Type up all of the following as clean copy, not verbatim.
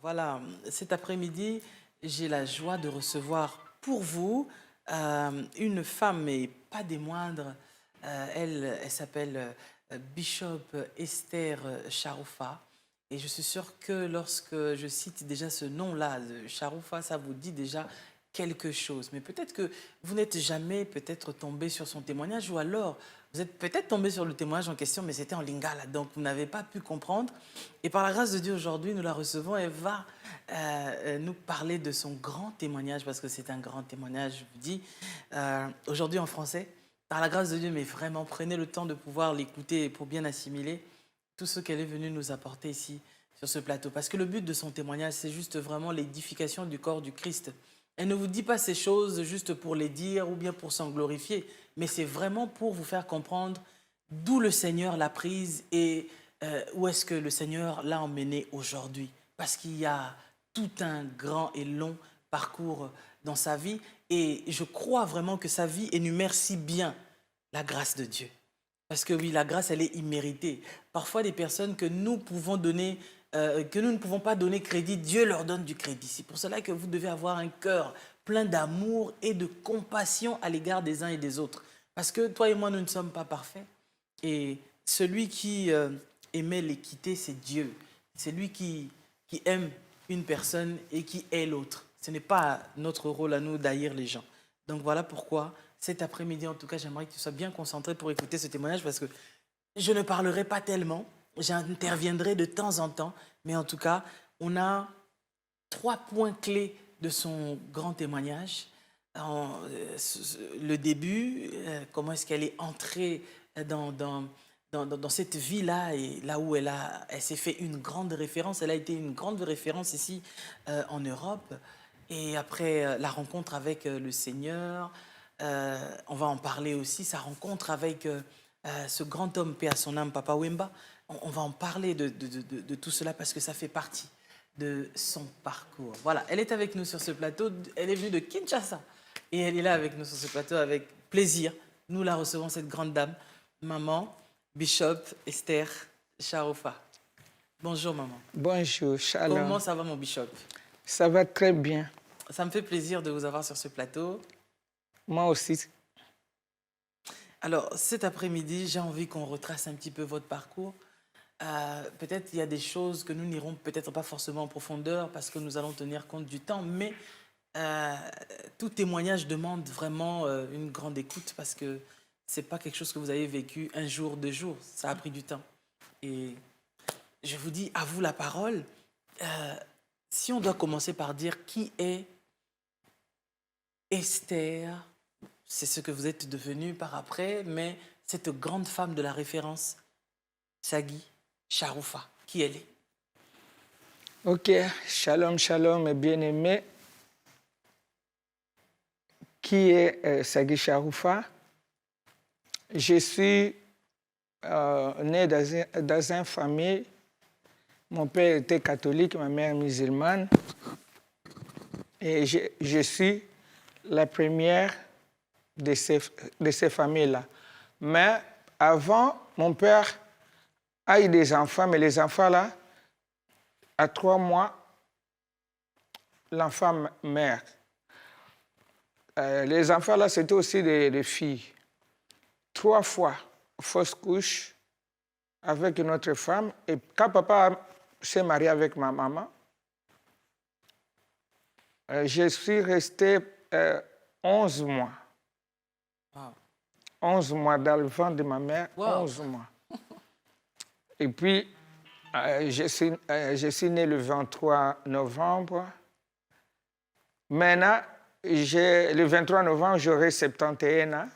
Voilà, cet après-midi, j'ai la joie de recevoir pour vous une femme, et pas des moindres. Elle s'appelle Bishop Esther Charoufa. Et je suis sûre que lorsque je cite déjà ce nom-là, de Charoufa, ça vous dit déjà quelque chose. Mais peut-être que vous n'êtes jamais peut-être tombé sur son témoignage, ou alors vous êtes peut-être tombé sur le témoignage en question, mais c'était en lingala, donc vous n'avez pas pu comprendre. Et par la grâce de Dieu, aujourd'hui, nous la recevons. Elle va nous parler de son grand témoignage, parce que c'est un grand témoignage, je vous dis, aujourd'hui en français. Par la grâce de Dieu, mais vraiment, prenez le temps de pouvoir l'écouter pour bien assimiler tout ce qu'elle est venue nous apporter ici, sur ce plateau. Parce que le but de son témoignage, c'est juste vraiment l'édification du corps du Christ. Elle ne vous dit pas ces choses juste pour les dire ou bien pour s'en glorifier, mais c'est vraiment pour vous faire comprendre d'où le Seigneur l'a prise et où est-ce que le Seigneur l'a emmenée aujourd'hui. Parce qu'il y a tout un grand et long parcours dans sa vie, et je crois vraiment que sa vie énumère si bien la grâce de Dieu. Parce que oui, la grâce, elle est imméritée. Parfois, des personnes que nous pouvons donner, que nous ne pouvons pas donner crédit, Dieu leur donne du crédit. C'est pour cela que vous devez avoir un cœur plein d'amour et de compassion à l'égard des uns et des autres. Parce que toi et moi, nous ne sommes pas parfaits. Et celui qui aimait l'équité, c'est Dieu. C'est lui qui aime une personne et qui est l'autre. Ce n'est pas notre rôle à nous d'haïr les gens. Donc voilà pourquoi, cet après-midi, en tout cas, j'aimerais que tu sois bien concentré pour écouter ce témoignage, parce que je ne parlerai pas tellement, j'interviendrai de temps en temps, mais en tout cas, on a 3 points clés de son grand témoignage. Le début, comment est-ce qu'elle est entrée dans cette vie-là, et là où elle s'est fait une grande référence. Elle a été une grande référence ici en Europe. Et après la rencontre avec le Seigneur, on va en parler aussi, sa rencontre avec ce grand homme, paix à son âme, Papa Wemba. On va en parler de tout cela, parce que ça fait partie de son parcours. Voilà, elle est avec nous sur ce plateau. Elle est venue de Kinshasa et elle est là avec nous sur ce plateau avec plaisir. Nous la recevons, cette grande dame, maman Bishop Esther Charoufa. Bonjour maman. Bonjour, shalom. Comment ça va mon Bishop? Ça va très bien. Ça me fait plaisir de vous avoir sur ce plateau. Moi aussi. Alors cet après-midi, j'ai envie qu'on retrace un petit peu votre parcours. Peut-être il y a des choses que nous n'irons peut-être pas forcément en profondeur, parce que nous allons tenir compte du temps, mais tout témoignage demande vraiment une grande écoute, parce que c'est pas quelque chose que vous avez vécu un jour, 2 jours, ça a pris du temps. Et je vous dis, à vous la parole. Si on doit commencer par dire qui est Esther, c'est ce que vous êtes devenue par après, mais cette grande femme de la référence, Sagui Charoufa, qui elle est? Ok, shalom, shalom, et bien-aimé. Qui est Sagui Charoufa? Je suis né dans une famille. Mon père était catholique, ma mère musulmane. Et je suis la première de ces familles-là. Mais avant, mon père a eu des enfants, mais les enfants-là, à 3 mois, l'enfant meurt. Les enfants-là, c'était aussi des filles. 3 fois, fausse couche avec une autre femme. Et quand papa s'est marié avec ma maman, je suis resté 11 mois. Wow. 11 mois dans le ventre de ma mère, Wow. 11 mois. Et puis, je suis né le 23 novembre. Maintenant, le 23 novembre, j'aurai 71 ans.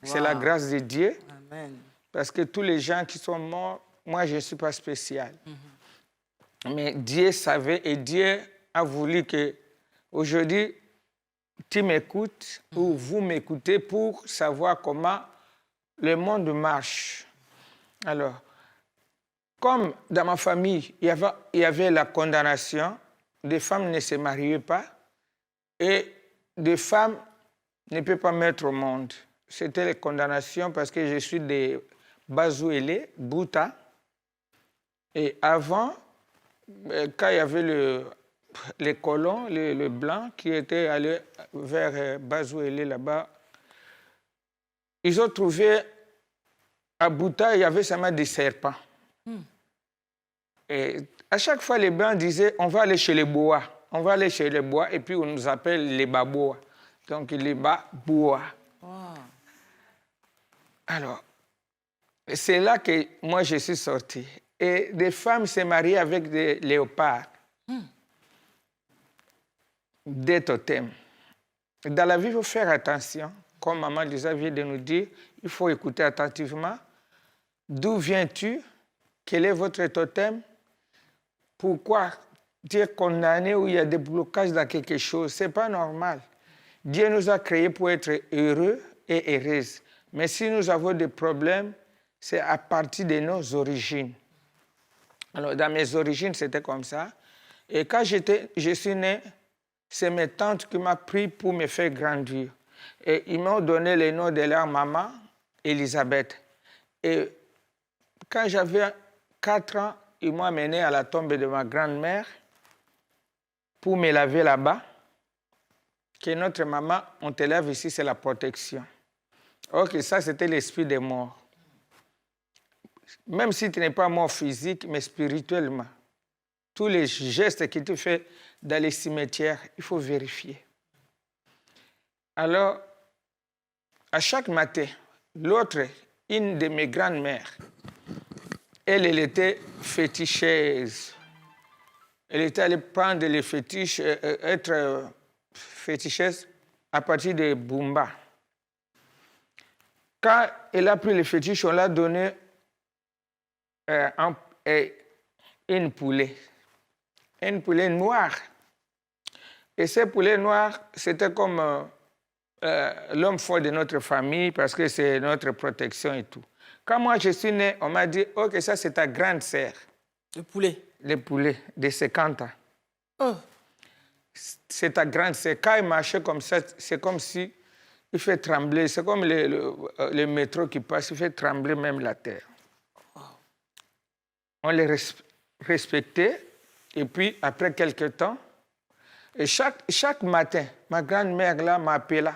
C'est la grâce de Dieu. Amen. Parce que tous les gens qui sont morts, moi, je ne suis pas spécial. Mais Dieu savait, et Dieu a voulu que aujourd'hui, tu m'écoutes ou vous m'écoutez pour savoir comment le monde marche. Alors, comme dans ma famille, il y avait la condamnation, des femmes ne se mariaient pas et des femmes ne peuvent pas mettre au monde. C'était la condamnation parce que je suis de Bazouélé, Bouta. Et avant, quand il y avait les colons, les Blancs, qui étaient allés vers Bazouélé là-bas, ils ont trouvé à Bouta, il y avait seulement des serpents. Et à chaque fois, les Blancs disaient, on va aller chez les Bois. On va aller chez les Bois, et puis on nous appelle les Babois. Donc, les Babois. Wow. Alors, c'est là que moi, je suis sorti. Et des femmes se marient avec des léopards. Des totems. Dans la vie, il faut faire attention. Comme Maman Lisa vient de nous dire, il faut écouter attentivement. D'où viens-tu? Quel est votre totem? Pourquoi dire condamné où il y a des blocages dans quelque chose? Ce n'est pas normal. Dieu nous a créés pour être heureux et heureuses. Mais si nous avons des problèmes, c'est à partir de nos origines. Alors, dans mes origines, c'était comme ça. Et quand je suis né, c'est mes tantes qui m'ont pris pour me faire grandir. Et ils m'ont donné le nom de leur maman, Elisabeth. Et quand j'avais 4 ans, ils m'ont amené à la tombe de ma grand-mère pour me laver là-bas. Que notre maman, on te lave ici, c'est la protection. Ok, ça, c'était l'esprit des morts. Même si tu n'es pas mort physique, mais spirituellement. Tous les gestes que tu fais dans les cimetières, il faut vérifier. Alors, à chaque matin, l'autre, une de mes grandes-mères, elle était féticheuse. Elle était allée prendre les fétiches, être féticheuse à partir de Bumba. Quand elle a pris les fétiches, on l'a donné une poulet noire. Et ce poulet noir, c'était comme l'homme fort de notre famille parce que c'est notre protection et tout. Quand moi je suis né, on m'a dit, ok, ça c'est ta grande sœur. Le poulet. Le poulet de 50 ans. Oh. C'est ta grande sœur. Quand il marchait comme ça, c'est comme si il fait trembler. C'est comme le métro qui passe, il fait trembler même la terre. Wow. On les respectait. Et puis, après quelques temps, et chaque matin, ma grand-mère là m'appelait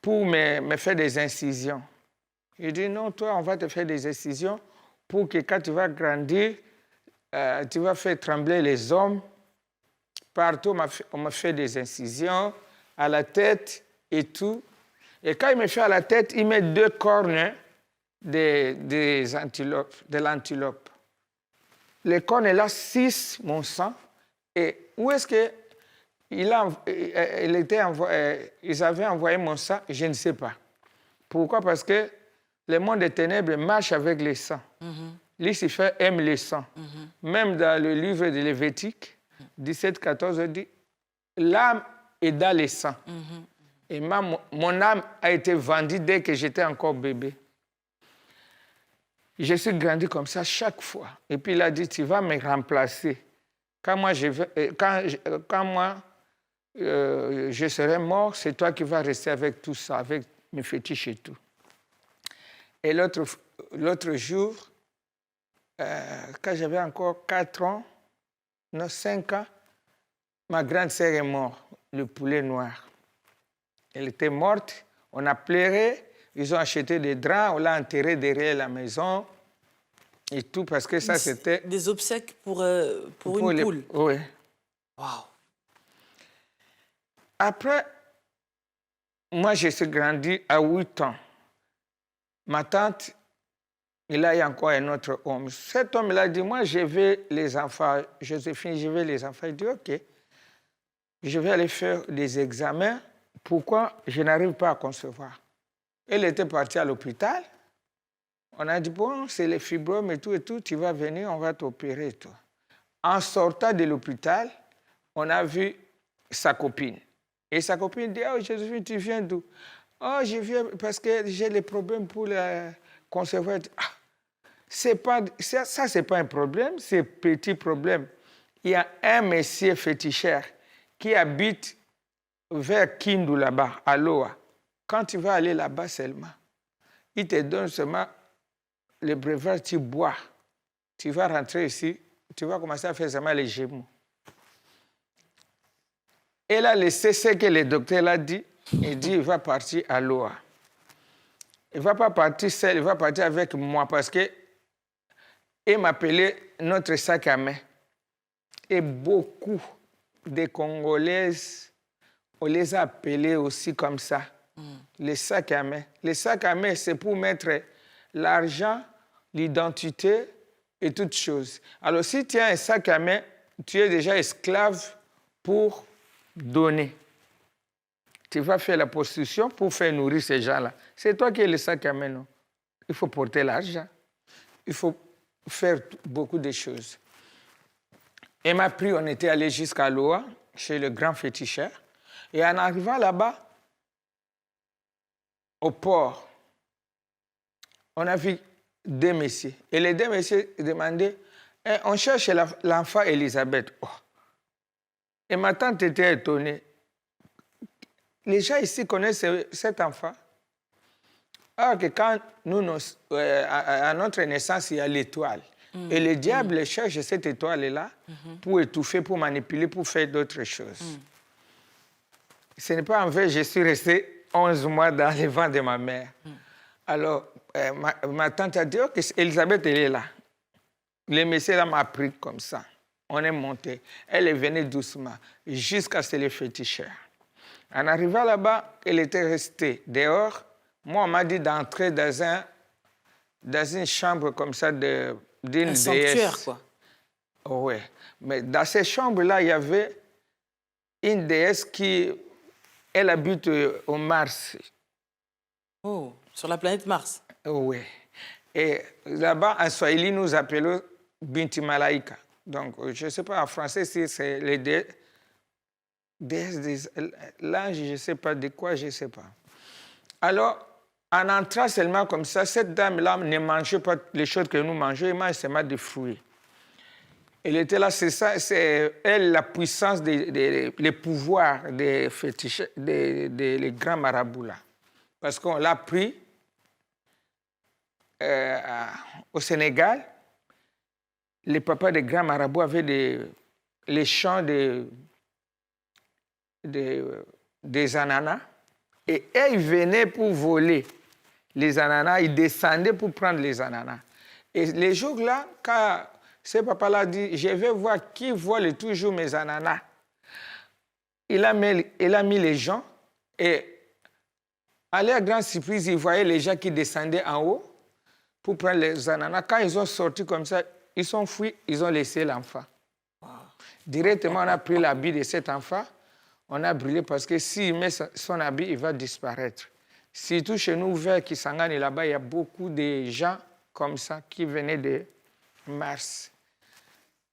pour me faire des incisions. Je dis, non, toi, on va te faire des incisions pour que quand tu vas grandir, tu vas faire trembler les hommes. Partout, on m'a fait des incisions à la tête et tout. Et quand il me fait à la tête, il met 2 cornes de l'antilope. Les cornes là, 6 mon sang. Et où est-ce qu'ils avaient envoyé mon sang? Je ne sais pas. Pourquoi? Parce que le monde des ténèbres marche avec les sangs. Lucifer aime les sangs. Même dans le livre de Lévitique, 17-14, dit l'âme est dans les sangs. Et mon âme a été vendue dès que j'étais encore bébé. Je suis grandi comme ça chaque fois. Et puis il a dit, tu vas me remplacer. Quand moi je serai mort, c'est toi qui vas rester avec tout ça, avec mes fétiches et tout. Et l'autre jour, quand j'avais encore 4 ans, non, 5 ans, ma grande sœur est morte, le poulet noir. Elle était morte, on a pleuré. Ils ont acheté des draps, on l'a enterré derrière la maison et tout, parce que ça, c'était... Des obsèques pour une poule. Oui. Wow. Après, moi, je suis grandi à 8 ans. Ma tante, il a eu encore un autre homme. Cet homme, il a dit, moi, je veux les enfants. Joséphine, je veux les enfants. Il dit, OK, je vais aller faire des examens. Pourquoi je n'arrive pas à concevoir? Elle était partie à l'hôpital. On a dit, bon, c'est les fibromes et tout, tu vas venir, on va t'opérer et tout. En sortant de l'hôpital, on a vu sa copine. Et sa copine dit, oh, Joséphine, tu viens d'où? Oh, je viens parce que j'ai des problèmes pour concevoir. Ah, ça, c'est pas un problème, c'est un petit problème. Il y a un monsieur féticheur qui habite vers Kindu là-bas, à Loa. Quand tu vas aller là-bas seulement, il te donne seulement le breuvage, tu bois. Tu vas rentrer ici, tu vas commencer à faire seulement les gémeaux. Elle a laissé ce que le docteur a dit. Il dit, il va partir à Loa. Il ne va pas partir seul, il va partir avec moi parce que il m'appelait notre sac à main. Et beaucoup de Congolaises, on les a appelés aussi comme ça. Les sacs à main. Les sacs à main, c'est pour mettre l'argent, l'identité et toutes choses. Alors, si tu as un sac à main, tu es déjà esclave pour donner. Tu vas faire la prostitution pour faire nourrir ces gens-là. C'est toi qui es le sac à main, non? Il faut porter l'argent. Il faut faire beaucoup de choses. Elle m'a pris, on était allé jusqu'à Loa, chez le grand féticheur. Et en arrivant là-bas, au port, on a vu deux messieurs. Et les deux messieurs demandaient, eh, on cherche l'enfant Elisabeth. Oh. Et ma tante était étonnée. Les gens ici connaissent cet enfant. Alors que quand à notre naissance, il y a l'étoile. Et le diable cherche cette étoile-là pour étouffer, pour manipuler, pour faire d'autres choses. Ce n'est pas en vrai, je suis resté 11 mois dans le ventre de ma mère. Alors, ma tante a dit, ok, Elisabeth, elle est là. Le monsieur là m'a pris comme ça. On est monté. Elle est venue doucement, jusqu'à ce que le féticheur. En arrivant là-bas, elle était restée dehors. Moi, on m'a dit d'entrer dans une chambre comme ça d'une déesse. Un sanctuaire, quoi. Oui. Mais dans ces chambres-là, il y avait une déesse elle habite au Mars. Oh, sur la planète Mars. Oui. Et là-bas, en Swahili, nous appelons Binti Malaika. Donc, je ne sais pas en français si c'est les déesses, l'ange, je ne sais pas de quoi, je ne sais pas. Alors, en entrant seulement comme ça, cette dame-là ne mangeait pas les choses que nous mangeons, elle mange seulement des fruits. Elle était là, c'est ça, c'est elle la puissance, les pouvoirs des fétiches, des grands marabouts là. Parce qu'on l'a pris au Sénégal, les papas des grands marabouts avaient les champs des ananas. Et ils venaient pour voler les ananas, ils descendaient pour prendre les ananas. Et les jours-là, quand ce papa-là dit, je vais voir qui vole toujours mes ananas, il a mis les gens et à leur grande surprise, ils voyaient les gens qui descendaient en haut pour prendre les ananas. Quand ils ont sorti comme ça, ils sont fuis, ils ont laissé l'enfant. Wow. Directement, on a pris l'habit de cet enfant. On a brûlé parce que s'il met son habit, il va disparaître. Surtout chez nous, vers Kisangani, là-bas, il y a beaucoup de gens comme ça qui venaient de Mars.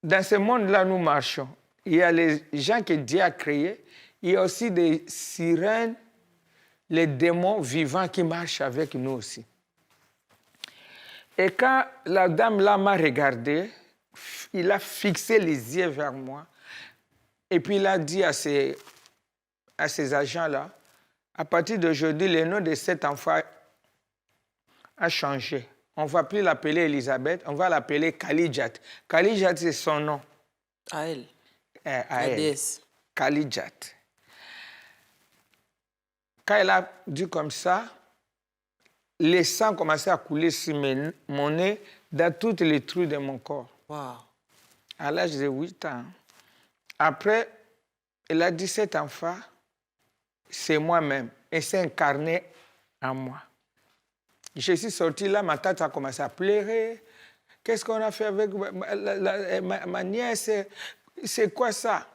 Dans ce monde-là, nous marchons. Il y a les gens que Dieu a créés. Il y a aussi des sirènes, les démons vivants qui marchent avec nous aussi. Et quand la dame-là m'a regardé, il a fixé les yeux vers moi. Et puis il a dit à ces agents-là, à partir d'aujourd'hui, le nom de cet enfant a changé. On ne va plus l'appeler Elisabeth, on va l'appeler Kalijat. Kalijat, c'est son nom. À elle. À elle. Déesse. Kalijat. Quand elle a dit comme ça, le sang commençait à couler sur mon nez, dans tous les trous de mon corps. Wow. À l'âge de 8 ans. Après, elle a dit, cet enfant, c'est moi-même. Et c'est incarné en moi. Je suis sorti là, ma tante a commencé à pleurer. Qu'est-ce qu'on a fait avec ma nièce? C'est quoi ça?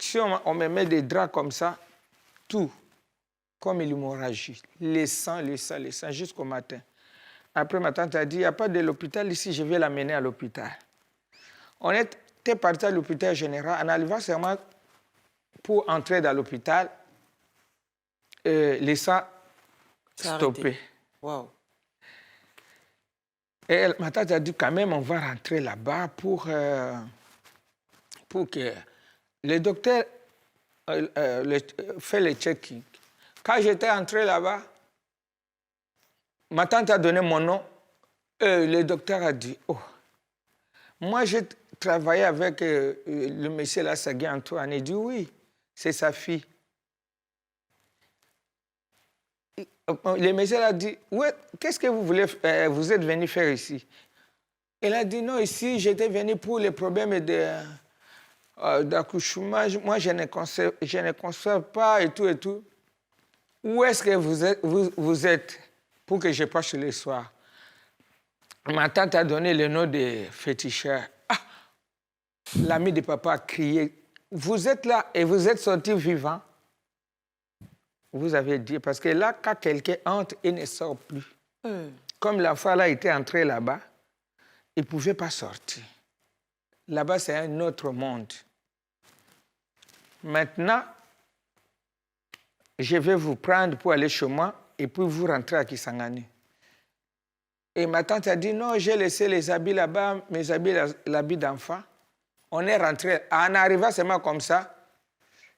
Si on me met des draps comme ça, tout, comme l'hémorragie, les sangs, jusqu'au matin. Après, ma tante a dit, il n'y a pas de l'hôpital ici, je vais l'amener à l'hôpital. On était parti à l'hôpital général. En arrivant seulement pour entrer dans l'hôpital, les sangs stoppés. Wow. Et ma tante a dit, quand même, on va rentrer là-bas pour que le docteur fait le check-in. Quand j'étais entré là-bas, ma tante a donné mon nom. Le docteur a dit, oh, moi j'ai travaillé avec le monsieur là, Sagui Antoine. Il dit, oui, c'est sa fille. Le monsieur a dit, ouais, qu'est-ce que vous voulez faire? Vous êtes venu faire ici? Il a dit, non, ici, j'étais venu pour les problèmes d'accouchement. Moi, je ne conçois pas et tout et tout. Où est-ce que vous êtes pour que je passe le soir? Ma tante a donné le nom de féticheur. Ah, l'ami de papa a crié, vous êtes là et vous êtes sorti vivant. Vous avez dit, parce que là, quand quelqu'un entre, il ne sort plus. Comme l'enfant là était entré là-bas, il ne pouvait pas sortir. Là-bas, c'est un autre monde. Maintenant, je vais vous prendre pour aller chez moi et puis vous rentrer à Kisangani. Et ma tante a dit, non, j'ai laissé les habits là-bas, mes habits, l'habit d'enfant. On est rentré. En arrivant seulement comme ça,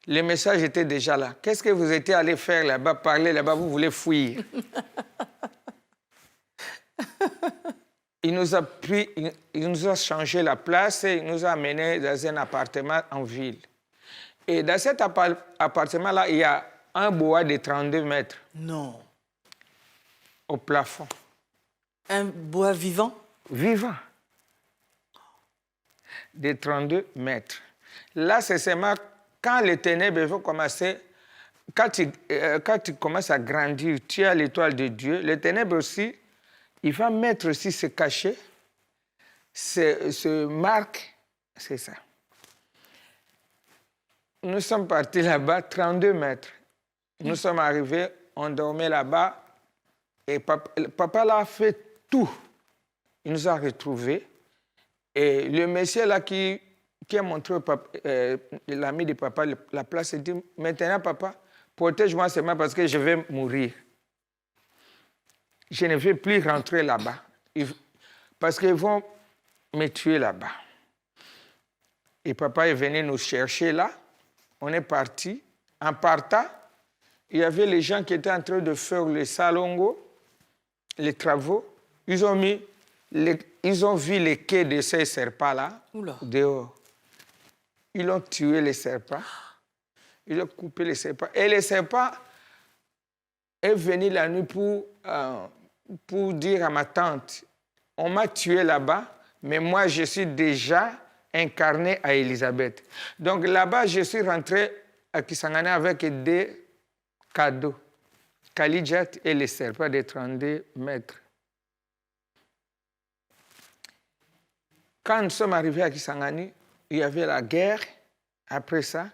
le message était déjà là. Qu'est-ce que vous étiez allé faire là-bas, parler là-bas, vous voulez fuir? Il nous a pris, il nous a changé la place et il nous a amenés dans un appartement en ville. Et dans cet appartement-là, il y a un bois de 32 mètres. Non. Au plafond. Un bois vivant? Vivant. De 32 mètres. Là, c'est seulement quand les ténèbres vont commencer, quand tu commences à grandir, tu as l'étoile de Dieu, les ténèbres aussi, il va mettre aussi ce cachet, ce marque, c'est ça. Nous sommes partis là-bas, 32 mètres. Nous sommes arrivés, on dormait là-bas, et papa là a fait tout. Il nous a retrouvés. Et le monsieur là qui a montré l'ami de papa la place, il dit, maintenant papa, protège-moi seulement parce que je vais mourir. Je ne vais plus rentrer là-bas. Parce qu'ils vont me tuer là-bas. Et papa est venu nous chercher là. On est parti. En partant, il y avait les gens qui étaient en train de faire les salongos, les travaux. Ils ont vu les quais de ces serpents-là dehors. Ils ont tué les serpents. Ils ont coupé les serpents. Et les serpents est venu la nuit pour dire à ma tante, on m'a tué là-bas, mais moi, je suis déjà incarné à Élisabeth. Donc là-bas, je suis rentré à Kisangani avec des cadeaux. Kalidjat et les serpents de 32 mètres. Quand nous sommes arrivés à Kisangani, il y avait la guerre. Après ça,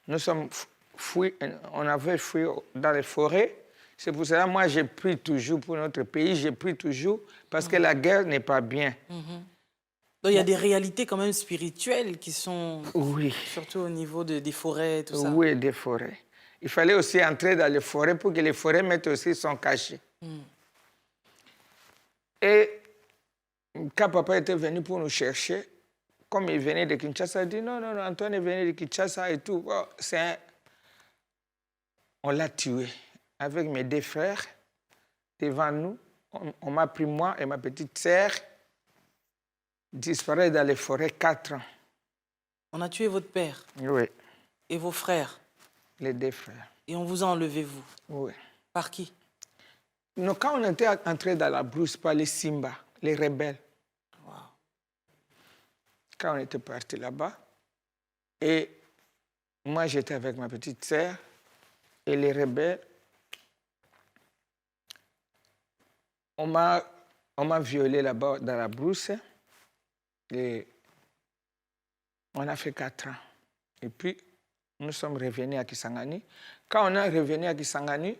nous sommes fouillés, on avait fui dans les forêts. C'est pour cela que moi, j'ai pris toujours pour notre pays, j'ai pris toujours parce que la guerre n'est pas bien. Donc, il y a des réalités quand même spirituelles qui sont... Oui. Surtout au niveau des forêts, tout ça. Oui, des forêts. Il fallait aussi entrer dans les forêts pour que les forêts mettent aussi son cachet. Et quand papa était venu pour nous chercher, comme il venait de Kinshasa, il dit non, Antoine est venu de Kinshasa et tout. Oh, on l'a tué avec mes deux frères devant nous. On m'a pris moi et ma petite sœur, disparaît dans les forêts 4 ans. On a tué votre père? Oui. Et vos frères? Les deux frères. Et on vous a enlevé, vous? Oui. Par qui? Non, quand on était entré dans la brousse par les Simba, les rebelles. Wow. Quand on était parti là-bas, et moi j'étais avec ma petite sœur, et les rebelles, on m'a violé là-bas dans la brousse, et on a fait 4 ans. Et puis, nous sommes revenus à Kisangani. Quand on est revenu à Kisangani,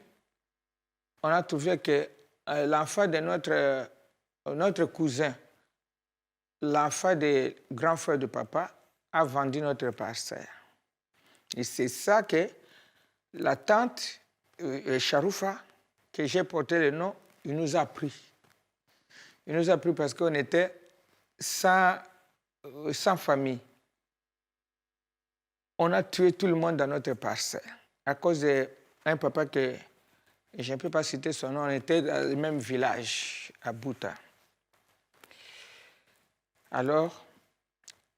on a trouvé que l'enfant de notre cousin, l'enfant des grands frères de papa, a vendu notre parcelle. Et c'est ça que la tante Charoufa, que j'ai porté le nom, il nous a pris. Il nous a pris parce qu'on était sans famille. On a tué tout le monde dans notre parcelle à cause d'un papa que je ne peux pas citer son nom, on était dans le même village, à Bouta. Alors,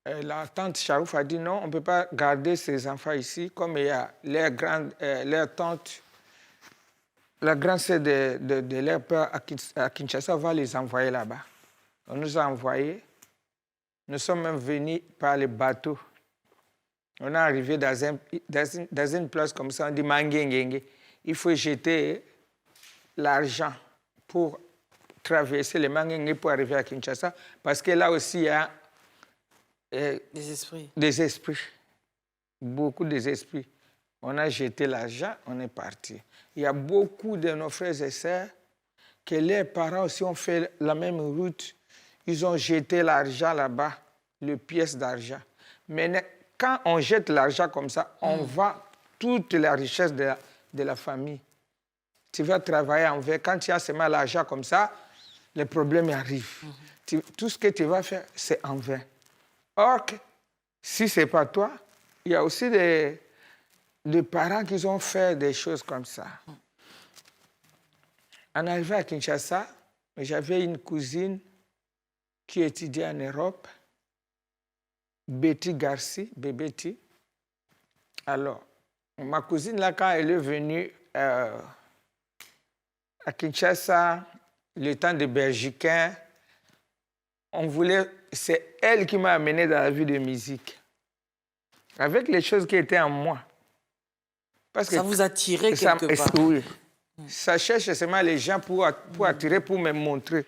la tante Charouf a dit non, on ne peut pas garder ces enfants ici, comme il y a leur tante, la grande sœur de leur père à Kinshasa, on va les envoyer là-bas. On nous a envoyés. Nous sommes même venus par le bateau. On est arrivé dans une place comme ça, on dit Mangengenge. Il faut jeter l'argent pour traverser les Mangengenge pour arriver à Kinshasa, parce que là aussi, il y a Des esprits. des esprits. Beaucoup des esprits. On a jeté l'argent, on est parti. Il y a beaucoup de nos frères et sœurs que leurs parents aussi ont fait la même route. Ils ont jeté l'argent là-bas, les pièces d'argent. Mais quand on jette l'argent comme ça, on vend toute la richesse de la famille. Tu vas travailler en vain. Quand tu as seulement l'argent comme ça, les problèmes arrivent. Tout ce que tu vas faire, c'est en vain. Or, si ce n'est pas toi, il y a aussi des parents qui ont fait des choses comme ça. En arrivant à Kinshasa, j'avais une cousine qui étudiait en Europe, Betty Garci, Bébéti. Alors, ma cousine, là, quand elle est venue à Kinshasa, le temps des Belgicains, c'est elle qui m'a amené dans la vie de musique. Avec les choses qui étaient en moi. Parce que ça vous a tiré quelque part. Oui. Ça cherche seulement les gens pour attirer, pour me montrer.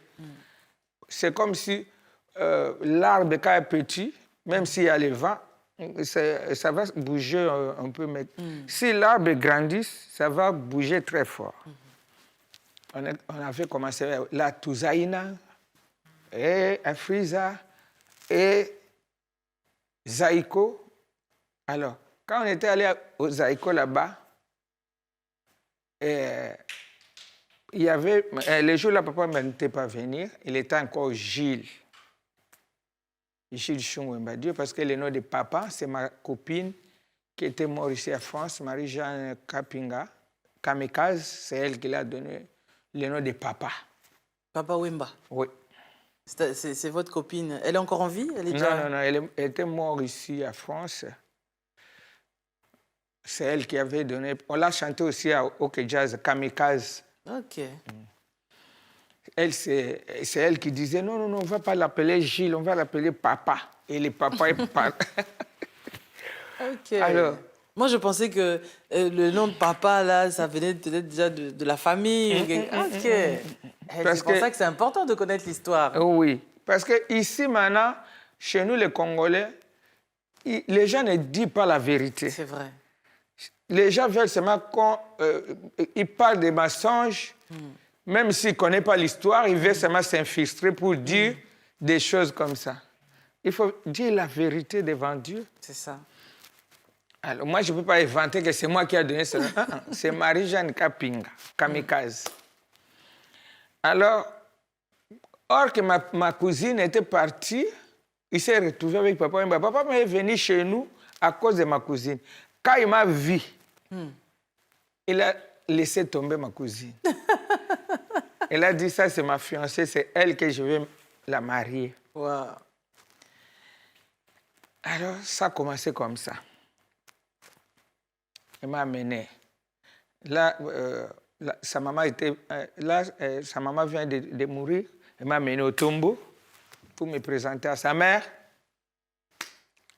C'est comme si l'arbre, quand il est petit, même s'il y a le vent, ça va bouger un peu. Mais si l'arbre grandit, ça va bouger très fort. On avait commencé la Touzaïna, et Afriza, et Zaïko. Alors, quand on était allé au Zaïko là-bas, il y avait... les jours là, papa n'était pas venir. Il était encore Gilles. Gilles Chungwemba-Dieu, parce que le nom de papa, c'est ma copine qui était morte ici en France, Marie-Jeanne Kapinga. Kamikaze, c'est elle qui l'a donné le nom de papa. Papa Wemba. Oui. C'est votre copine. Elle est encore en vie? Non, elle était morte ici en France. C'est elle qui avait donné... On l'a chanté aussi à OK Jazz, Kamikaze. OK. Elle, c'est elle qui disait, non, on ne va pas l'appeler Gilles, on va l'appeler Papa. Et le papa est papa. OK. Alors, moi, je pensais que le nom de papa, là, ça venait peut-être déjà de la famille. OK. C'est pour ça que c'est important de connaître l'histoire. Oui, parce que ici, maintenant, chez nous, les Congolais, les gens ne disent pas la vérité. C'est vrai. Les gens veulent seulement ils parlent des mensonges, même s'ils ne connaissent pas l'histoire, ils veulent seulement s'infiltrer pour dire des choses comme ça. Il faut dire la vérité devant Dieu. C'est ça. Alors, moi, je ne peux pas inventer que c'est moi qui ai donné ce nom. C'est Marie-Jeanne Kapinga, Kamikaze. Alors, or que ma cousine était partie, il s'est retrouvé avec papa. Papa m'est venu chez nous à cause de ma cousine. Quand il m'a vu, il a laissé tomber ma cousine. Il a dit, ça c'est ma fiancée, c'est elle que je vais la marier. Wow. Alors, ça a commencé comme ça. Il m'a amené. Là, sa maman vient de mourir. Il m'a amené au tombeau pour me présenter à sa mère.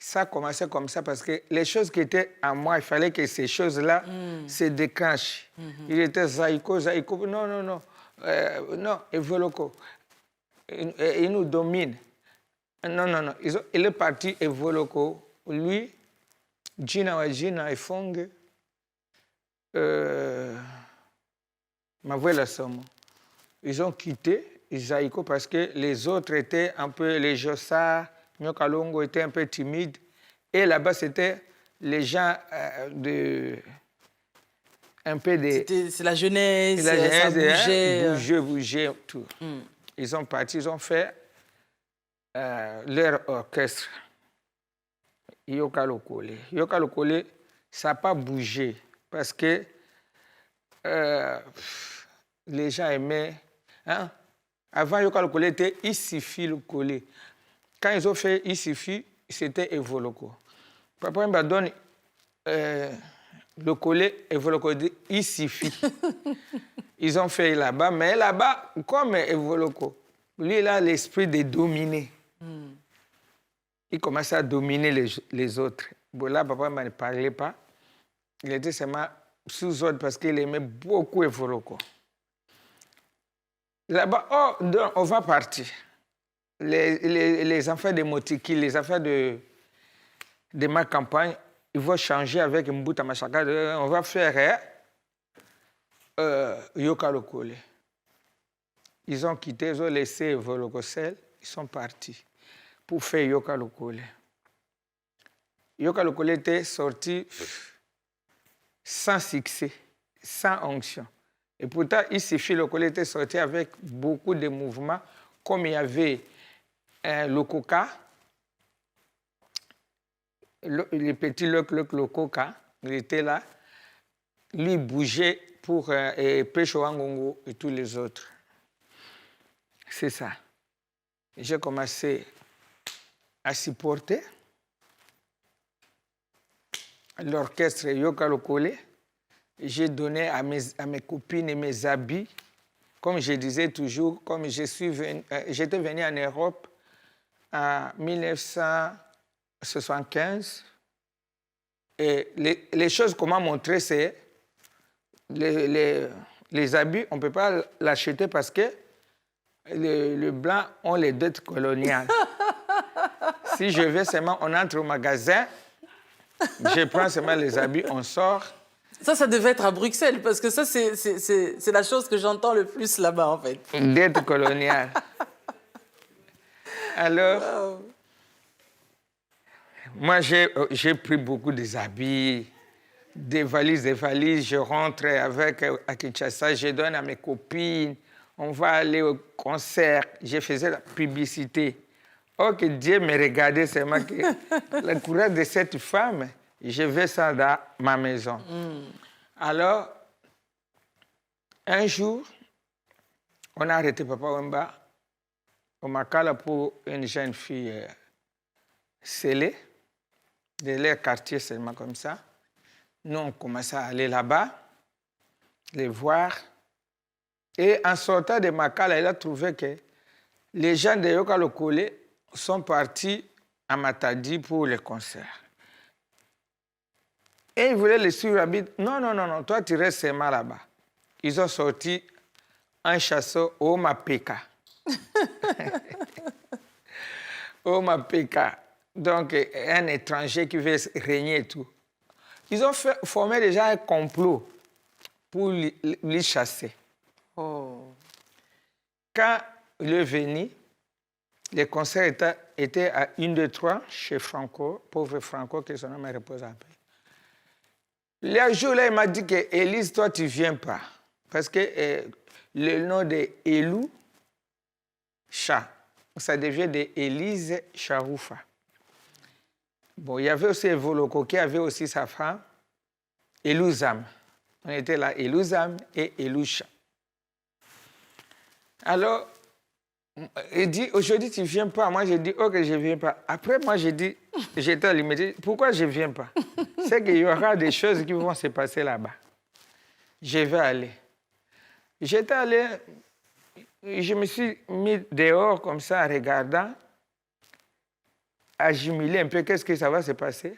Ça a commencé comme ça parce que les choses qui étaient en moi, il fallait que ces choses-là se déclenchent. Il était Zaïko, non, Evoloko. Il nous domine. Non. Il est parti Evoloko. Lui, Gina et Fongue, Mavoué la Somme. Ils ont quitté Zaïko parce que les autres étaient un peu, les Jossa, Nyokalongo étaient un peu timides. Et là-bas, c'était les gens un peu des... C'est la jeunesse, ça bougeait. Bouger, tout. Ils sont partis, ils ont fait leur orchestre. Yokalokole. Yokalokole, ça n'a pas bougé parce que les gens aimaient... Avant, Yokalokole était Isifi le collé. Quand ils ont fait Isifi, c'était Evoloko. Papa Wemba donne le collet, Evoloko dit, il suffit. Ils ont fait là-bas, mais là-bas, comme Evoloko, lui, il a l'esprit de dominer. Il commençait à dominer les autres. Bon, là, papa Wemba ne parlait pas. Il était seulement sous ordre parce qu'il aimait beaucoup Evoloko. Là-bas, oh, donc, on va partir. Les enfants de Motiki, les enfants de ma campagne, ils vont changer avec Mbuta Machaka. On va faire Yoka Lokole. Ils ont quitté, ils ont laissé Volokosel, ils sont partis pour faire Yoka Lokole. Yoka Lokole était sorti sans succès, sans onction. Et pourtant, il suffit, Lokole était sorti avec beaucoup de mouvements, comme il y avait le coca, le petit le coca, il était là, lui bougeait pour Pécho Wangongo et tous les autres. C'est ça. J'ai commencé à supporter l'orchestre Yoka Lokole. J'ai donné à mes copines et mes habits. Comme je disais toujours, comme j'étais venu en Europe en 1975, et les choses qu'on m'a montrées, c'est les habits, on ne peut pas l'acheter parce que les Blancs ont les dettes coloniales. Si je vais seulement, on entre au magasin, je prends seulement les habits, on sort. Ça devait être à Bruxelles, parce que ça, c'est la chose que j'entends le plus là-bas, en fait. Dette coloniale. Alors, wow. Moi, j'ai pris beaucoup des habits, des valises. Je rentre avec à Kinshasa, je donne à mes copines. On va aller au concert. Je faisais la publicité. Oh, que Dieu me regardait seulement que le courage de cette femme, je vais ça dans ma maison. Alors, un jour, on a arrêté Papa Wemba au Makala pour une jeune fille scellée, de leur quartier seulement comme ça. Nous, on commençait à aller là-bas, les voir. Et en sortant de Makala, il a trouvé que les gens de Yoka Lokole sont partis à Matadi pour le concert. Et ils voulaient les suivre à Bid. Non, toi, tu restes seulement là-bas. Ils ont sorti un chasseur au Mapeka. Au Mapeka. Donc, un étranger qui veut régner et tout. Ils ont formé déjà un complot pour les chasser. Oh. Quand il est venu, le concert était à 1, 2, 3 chez Franco, pauvre Franco, que son nom repose en paix. Le jour-là, il m'a dit que Élise, toi, tu ne viens pas. Parce que le nom de Elou, Cha, ça devient de Élise Charoufa. Bon, il y avait aussi Evoloko qui avait aussi sa femme, Elouzam. On était là, Elouzam et Eloucha. Alors, il dit, aujourd'hui, tu ne viens pas. Moi, j'ai dit, ok, je ne viens pas. Après, moi, j'ai dit, j'étais à limite, pourquoi je ne viens pas? C'est qu'il y aura des choses qui vont se passer là-bas. Je vais aller. J'étais allé, je me suis mis dehors comme ça, en regardant, à jumeler un peu, qu'est-ce que ça va se passer?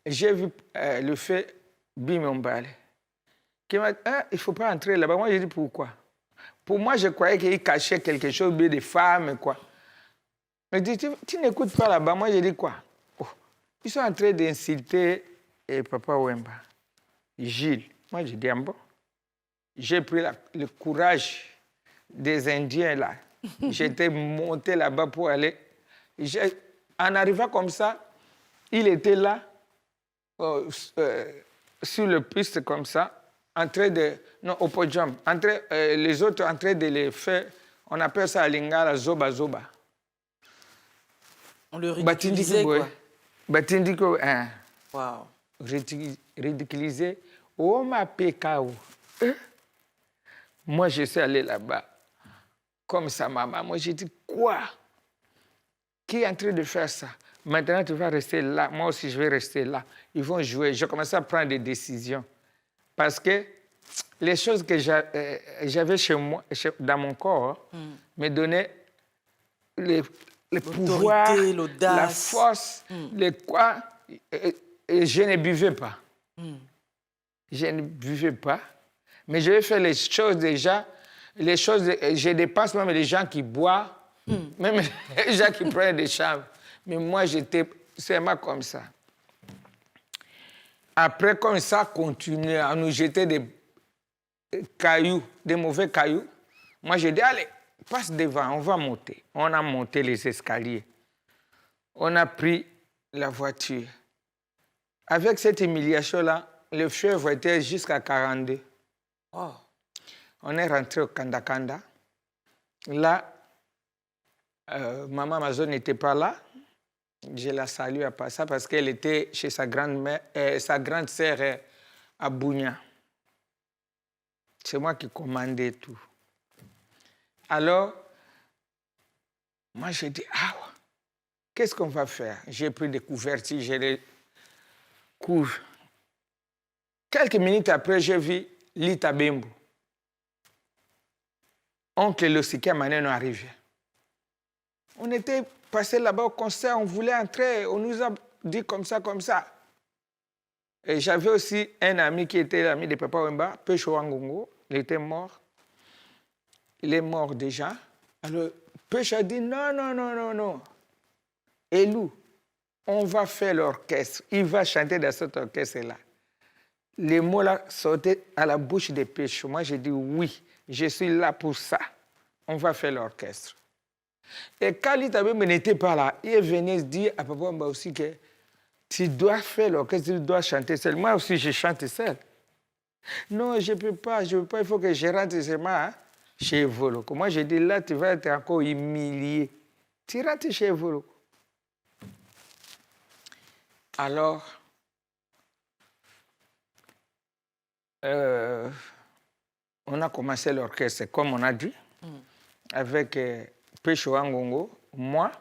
J'ai vu le fait Bimombale, qui m'a dit, ah, il ne faut pas entrer là-bas. Moi, j'ai dit, pourquoi? Pour moi, je croyais qu'il cachait quelque chose, des femmes, quoi. Il dit, tu n'écoutes pas là-bas. Moi, j'ai dit, quoi? Oh, ils sont en train d'insulter Papa Wemba, Gilles. Moi, j'ai dit, ah bon? J'ai pris le courage des Indiens, là. J'étais monté là-bas pour aller. En arrivant comme ça, il était là, sur le piste comme ça, en train de... Non, au podium. Les autres en train de les faire, on appelle ça à Lingala, Zoba Zoba. On le ridiculisait, quoi. Batindiko, hein. Wow. Ridiculisé. Oh, ma pécao. Moi, je suis allé là-bas. Comme sa maman. Moi, j'ai dit, quoi? qui est en train de faire ça? Maintenant, tu vas rester là. Moi aussi, je vais rester là. Ils vont jouer. J'ai commencé à prendre des décisions. Parce que les choses que j'avais chez moi, dans mon corps, me donnaient le pouvoir, la force, le quoi. Et je ne buvais pas. Je ne buvais pas. Mais je vais faire les choses déjà. Les choses, je dépasse même les gens qui boivent, même les gens qui prennent des chambres. Mais moi, j'étais seulement comme ça. Après, comme ça, continuait à nous jeter des cailloux, des mauvais cailloux. Moi, j'ai dit, allez, passe devant, on va monter. On a monté les escaliers. On a pris la voiture. Avec cette humiliation-là, le fièvre était jusqu'à 42. Oh. On est rentré au Kanda-Kanda. Là, maman Amazon n'était pas là. Je la salue à ça parce qu'elle était chez sa grande sœur à Bunia. C'est moi qui commandais tout. Alors, moi, j'ai dit, ah, qu'est-ce qu'on va faire? J'ai pris des couvertures, j'ai les couches. Quelques minutes après, j'ai vu Lita Bembo. Oncle Losika Maneno arrivé. On était passé là-bas au concert, on voulait entrer, on nous a dit comme ça, comme ça. Et j'avais aussi un ami qui était l'ami de Papa Wemba, Pecho Wangongo, il était mort. Il est mort déjà. Alors, Pecho a dit non, non, non, non, non. Elou, on va faire l'orchestre. Il va chanter dans cet orchestre-là. Les mots-là sortaient à la bouche de Pecho. Moi, j'ai dit oui, je suis là pour ça. On va faire l'orchestre. Et quand Lita Bembo n'était pas là, il venait dire à Papa Wemba aussi que tu dois faire l'orchestre, tu dois chanter seul. Moi aussi, je chante seul. Non, je ne peux pas, il faut que je rentre seulement chez Voloko. Moi, j'ai dit, là, tu vas être encore humilié. Tu rentres chez Voloko. Alors, on a commencé l'orchestre, comme on a dit, avec Pecho Wangongo, moi.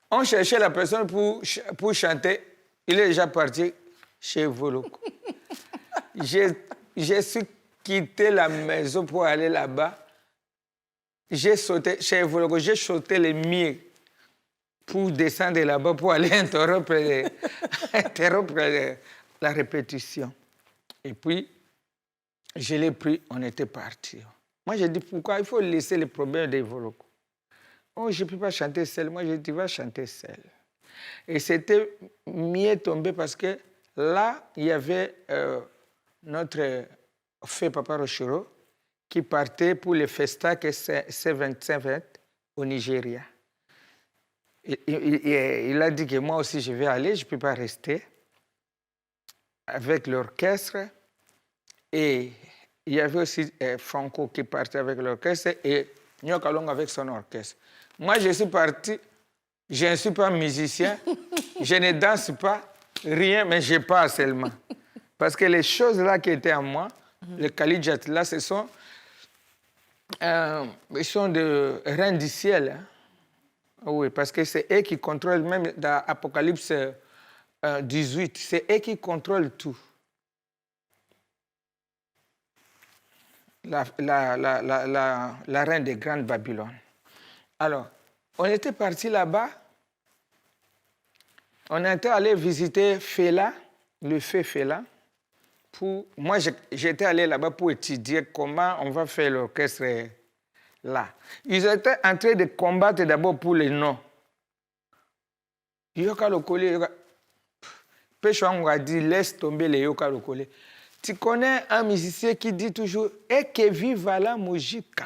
On cherchait la personne pour chanter. Il est déjà parti chez Voloko. J'ai su quitter la maison pour aller là-bas. J'ai sauté chez Voloko. J'ai sauté les murs pour descendre là-bas pour aller interrompre la répétition. Et puis, je l'ai pris, on était partis. Moi, j'ai dit, pourquoi il faut laisser les problèmes de Voloko? Oh, je ne peux pas chanter seul. Moi, je dis, tu vas chanter seul. Et c'était mieux tombé parce que là, il y avait notre feu Papa Rochero qui partait pour le festa que c'est 25 au Nigeria. Il a dit que moi aussi, je vais aller, je ne peux pas rester avec l'orchestre. Et il y avait aussi Franco qui partait avec l'orchestre et Nyokalong avec son orchestre. Moi, je suis parti, je ne suis pas musicien, je ne danse pas, rien, mais je parle seulement. Parce que les choses là qui étaient en moi, les Kalijat là, ils sont de reines du ciel. Hein. Oui, parce que c'est eux qui contrôlent, même dans Apocalypse 18, c'est eux qui contrôlent tout. La reine des grandes Babylone. Alors, on était parti là-bas, on était allé visiter Fela, le feu Fela. Moi, j'étais allé là-bas pour étudier comment on va faire l'orchestre là. Ils étaient en train de combattre d'abord pour les noms. Yoka Lokole, Péchouang a dit, laisse tomber les Yoka Lokole. Tu connais un musicien qui dit toujours « Et que viva la musique ».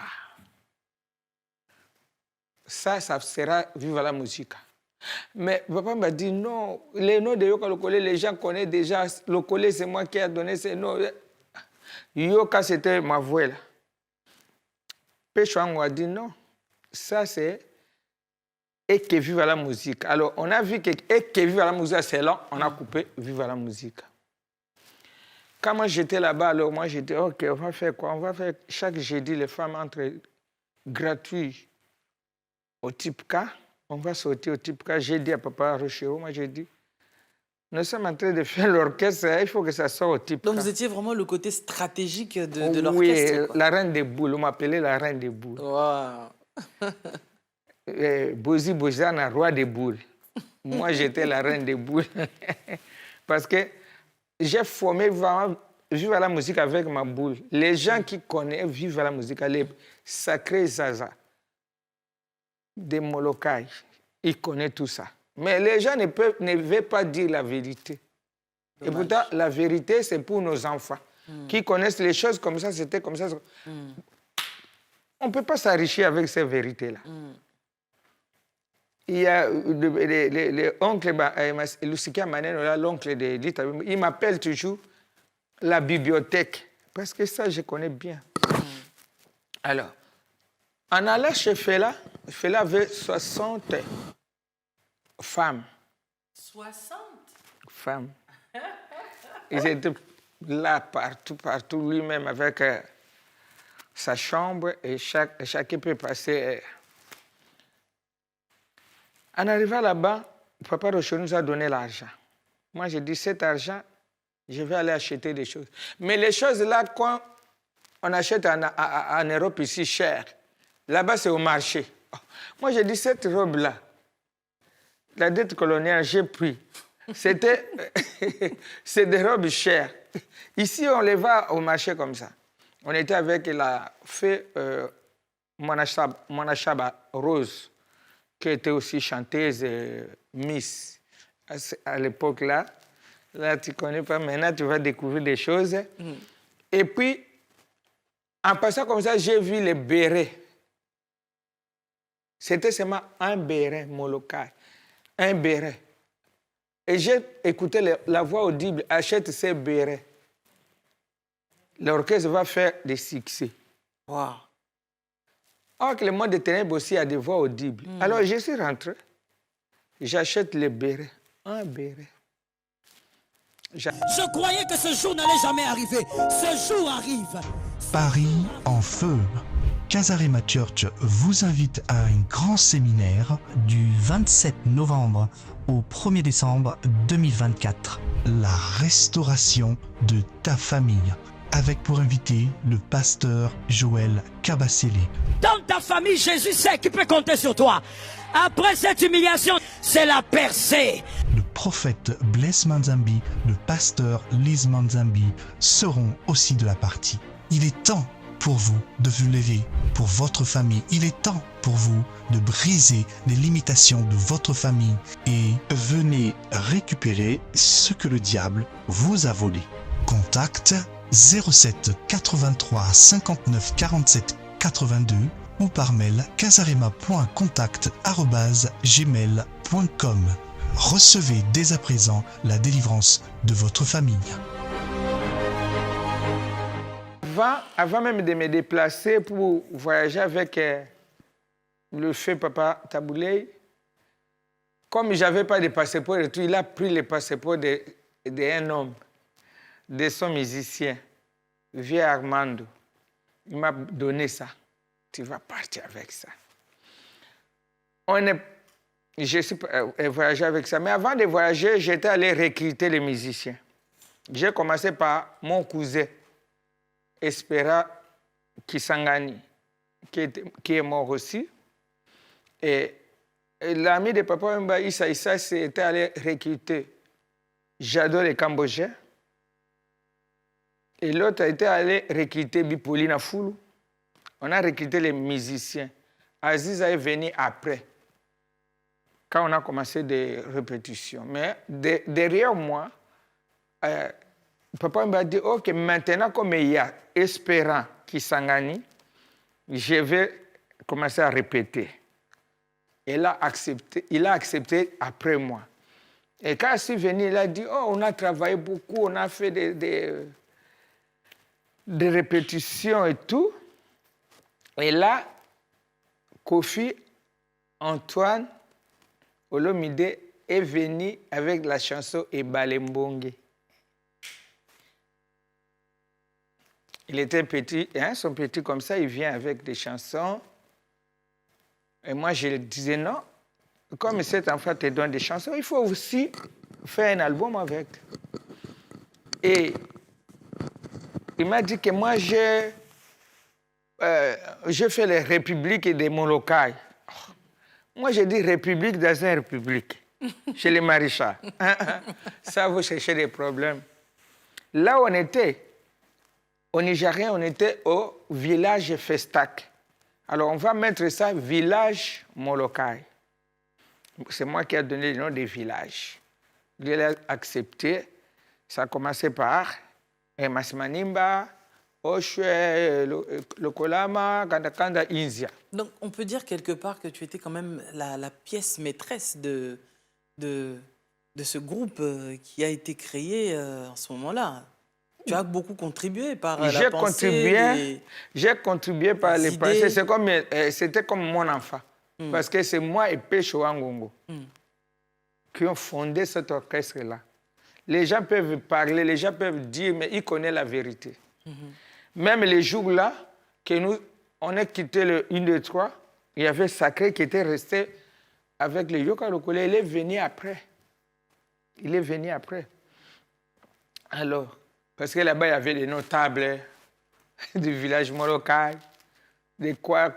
Ça sera « Viva la musique ». Mais papa m'a dit non, les noms de Yoka Lokole, les gens connaissent déjà. Lokole, c'est moi qui ai donné ces noms. Yoka, c'était ma voix là. Péchouang a dit non, ça c'est « Et que viva la musique ». Alors, on a vu que « Et que viva la musique », c'est long, on a coupé « Viva la musique ». Quand moi j'étais là-bas, alors moi j'étais, ok, on va faire quoi? On va faire chaque jeudi, les femmes entrent gratuites au type K, on va sortir au type. Quand j'ai dit à papa Rochero, moi j'ai dit, nous sommes en train de faire l'orchestre, il faut que ça sorte au type. Donc vous étiez vraiment le côté stratégique de Oui, l'orchestre, quoi. la reine des boules, on m'appelait la reine des boules. Wow. Bozi Bozana, roi des boules. Moi, j'étais la reine des boules. Parce que j'ai formé vraiment vivre la musique avec ma boule. Les gens qui connaissent vivre la musique, les sacrés Zaza, des Molokai, ils connaissent tout ça. Mais les gens ne veulent pas dire la vérité. Dommage. Et pourtant, la vérité, c'est pour nos enfants. Qui connaissent les choses comme ça, c'était comme ça. On ne peut pas s'enrichir avec ces vérités-là. Il y a l'oncle Lucica Maneno, l'oncle de Lita, il m'appelle toujours la bibliothèque. Parce que ça, je connais bien. Alors, en allant chez Fela, Fela avait 60 femmes. 60 femmes. Ils étaient là, partout, lui-même, avec sa chambre, et chacun peut passer. En arrivant là-bas, Papa Rocher nous a donné l'argent. Moi, j'ai dit, cet argent, je vais aller acheter des choses. Mais les choses là, quand on achète en Europe ici, cher, là-bas, c'est au marché. Moi, j'ai dit, cette robe-là, la dette coloniale, j'ai pris. C'est des robes chères. Ici, on les va au marché comme ça. On était avec la fée Monachaba Rose, qui était aussi chanteuse Miss à l'époque là. Là, tu ne connais pas. Maintenant, tu vas découvrir des choses. Et puis, en passant comme ça, j'ai vu les bérets. C'était seulement un béret molokai. Un béret. Et j'ai écouté la voix audible, achète ces bérets. L'orchestre va faire des succès. Wow. Or que le monde des ténèbres aussi a des voix audibles. Alors je suis rentré, j'achète les bérets, un béret. Je croyais que ce jour n'allait jamais arriver. Ce jour arrive. Paris en feu. Casarema Church vous invite à un grand séminaire du 27 novembre au 1er décembre 2024. La restauration de ta famille. Avec pour invité le pasteur Joël Kabasele. Dans ta famille, Jésus sait qu'il peut compter sur toi. Après cette humiliation, c'est la percée. Le prophète Blaise Manzambi, le pasteur Lise Manzambi seront aussi de la partie. Il est temps pour vous de vous lever pour votre famille. Il est temps pour vous de briser les limitations de votre famille et venez récupérer ce que le diable vous a volé. Contact 07 83 59 47 82 ou par mail casarema.contact@gmail.com. Recevez dès à présent la délivrance de votre famille. Avant même de me déplacer pour voyager avec le feu Papa Tabouley, comme je n'avais pas de passeport et tout, il a pris le passeport d'un homme, de son musicien, vieux Armando. Il m'a donné ça. Tu vas partir avec ça. Je suis voyagé avec ça. Mais avant de voyager, j'étais allé recruter les musiciens. J'ai commencé par mon cousin, Espera Kisangani, qui est mort aussi. Et l'ami de Papa Mba, Issa, c'était allé recruter J'adore les Cambodgiens. Et l'autre a été allé recruter Bipolina Foulou. On a recruté les musiciens. Aziz est venu après, quand on a commencé des répétitions. Mais derrière moi, Papa m'a dit, OK, maintenant comme il y a Espérant Kisangani, je vais commencer à répéter. Il a accepté après moi. Et quand je suis venu, il a dit, oh, on a travaillé beaucoup, on a fait des répétitions et tout. Et là, Kofi Antoine Olomide est venu avec la chanson Ebalembonge. Il était petit, hein, son petit comme ça, il vient avec des chansons. Et moi, je disais non, comme cet enfant te donne des chansons, il faut aussi faire un album avec. Et il m'a dit que moi, j'ai fait les républiques des Molokai. Moi, j'ai dit république dans une république, chez les maréchals. Ça, vous cherchez des problèmes. Là où on était, au Nigérien, on était au village Festac. Alors, on va mettre ça village Molokai. C'est moi qui ai donné le nom des villages. Il a accepté. Ça a commencé par Masmanimba, Oshwe, le Kolama, Kanda, Inzia. Donc, on peut dire quelque part que tu étais quand même la pièce maîtresse de ce groupe qui a été créé en ce moment-là. Tu as beaucoup contribué par la pensée. J'ai contribué par les pensées. C'était comme mon enfant. Parce que c'est moi et Pécho Angongo qui ont fondé cet orchestre-là. Les gens peuvent parler, les gens peuvent dire, mais ils connaissent la vérité. Même les jours-là, on a quitté le 1, 2, 3, il y avait Sacré qui était resté avec le Yoka Lokole. Il est venu après. Il est venu après. Alors, parce que là-bas, il y avait des notables du village Molokai, des quoi.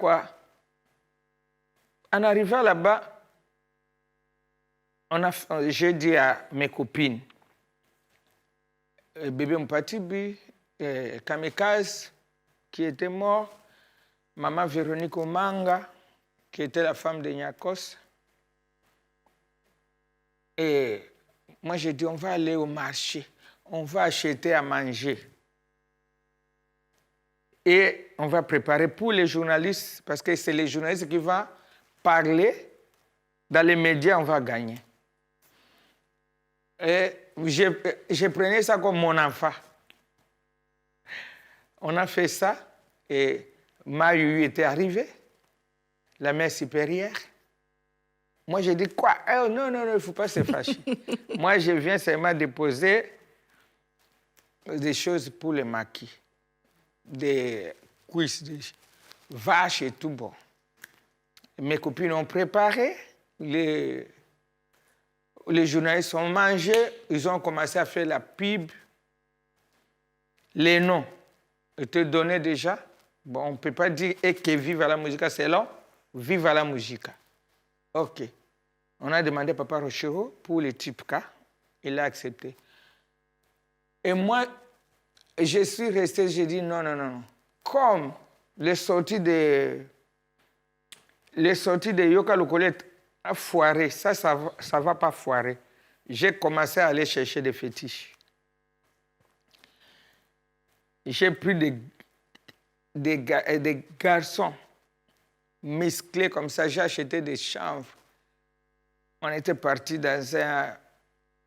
En arrivant là-bas, j'ai dit à mes copines, bébé Mpatibi, Kamikaze, qui était mort, maman Véronique Omanga, qui était la femme de Nyakos. Et moi, j'ai dit, on va aller au marché, on va acheter à manger. Et on va préparer pour les journalistes, parce que c'est les journalistes qui vont parler. Dans les médias, on va gagner. Et je prenais ça comme mon enfant. On a fait ça et Mayu était arrivé, la mère supérieure. Moi, j'ai dit quoi? Non, il ne faut pas se fâcher. Moi, je viens seulement déposer des choses pour le maquis, des cuisses, des vaches et tout bon. Mes copines ont préparé, les journalistes ont mangé, ils ont commencé à faire la pub. Les noms étaient donnés déjà. Bon, on ne peut pas dire et que vive à la musique, c'est long, vive à la musique. OK. On a demandé à Papa Rochero pour les types K. Il a accepté. Et moi, je suis resté, j'ai dit non. Comme les sorties de Yoka Lokole a foiré, ça ne va pas foirer. J'ai commencé à aller chercher des fétiches. J'ai pris des garçons musclés comme ça. J'ai acheté des chanvres. On était partis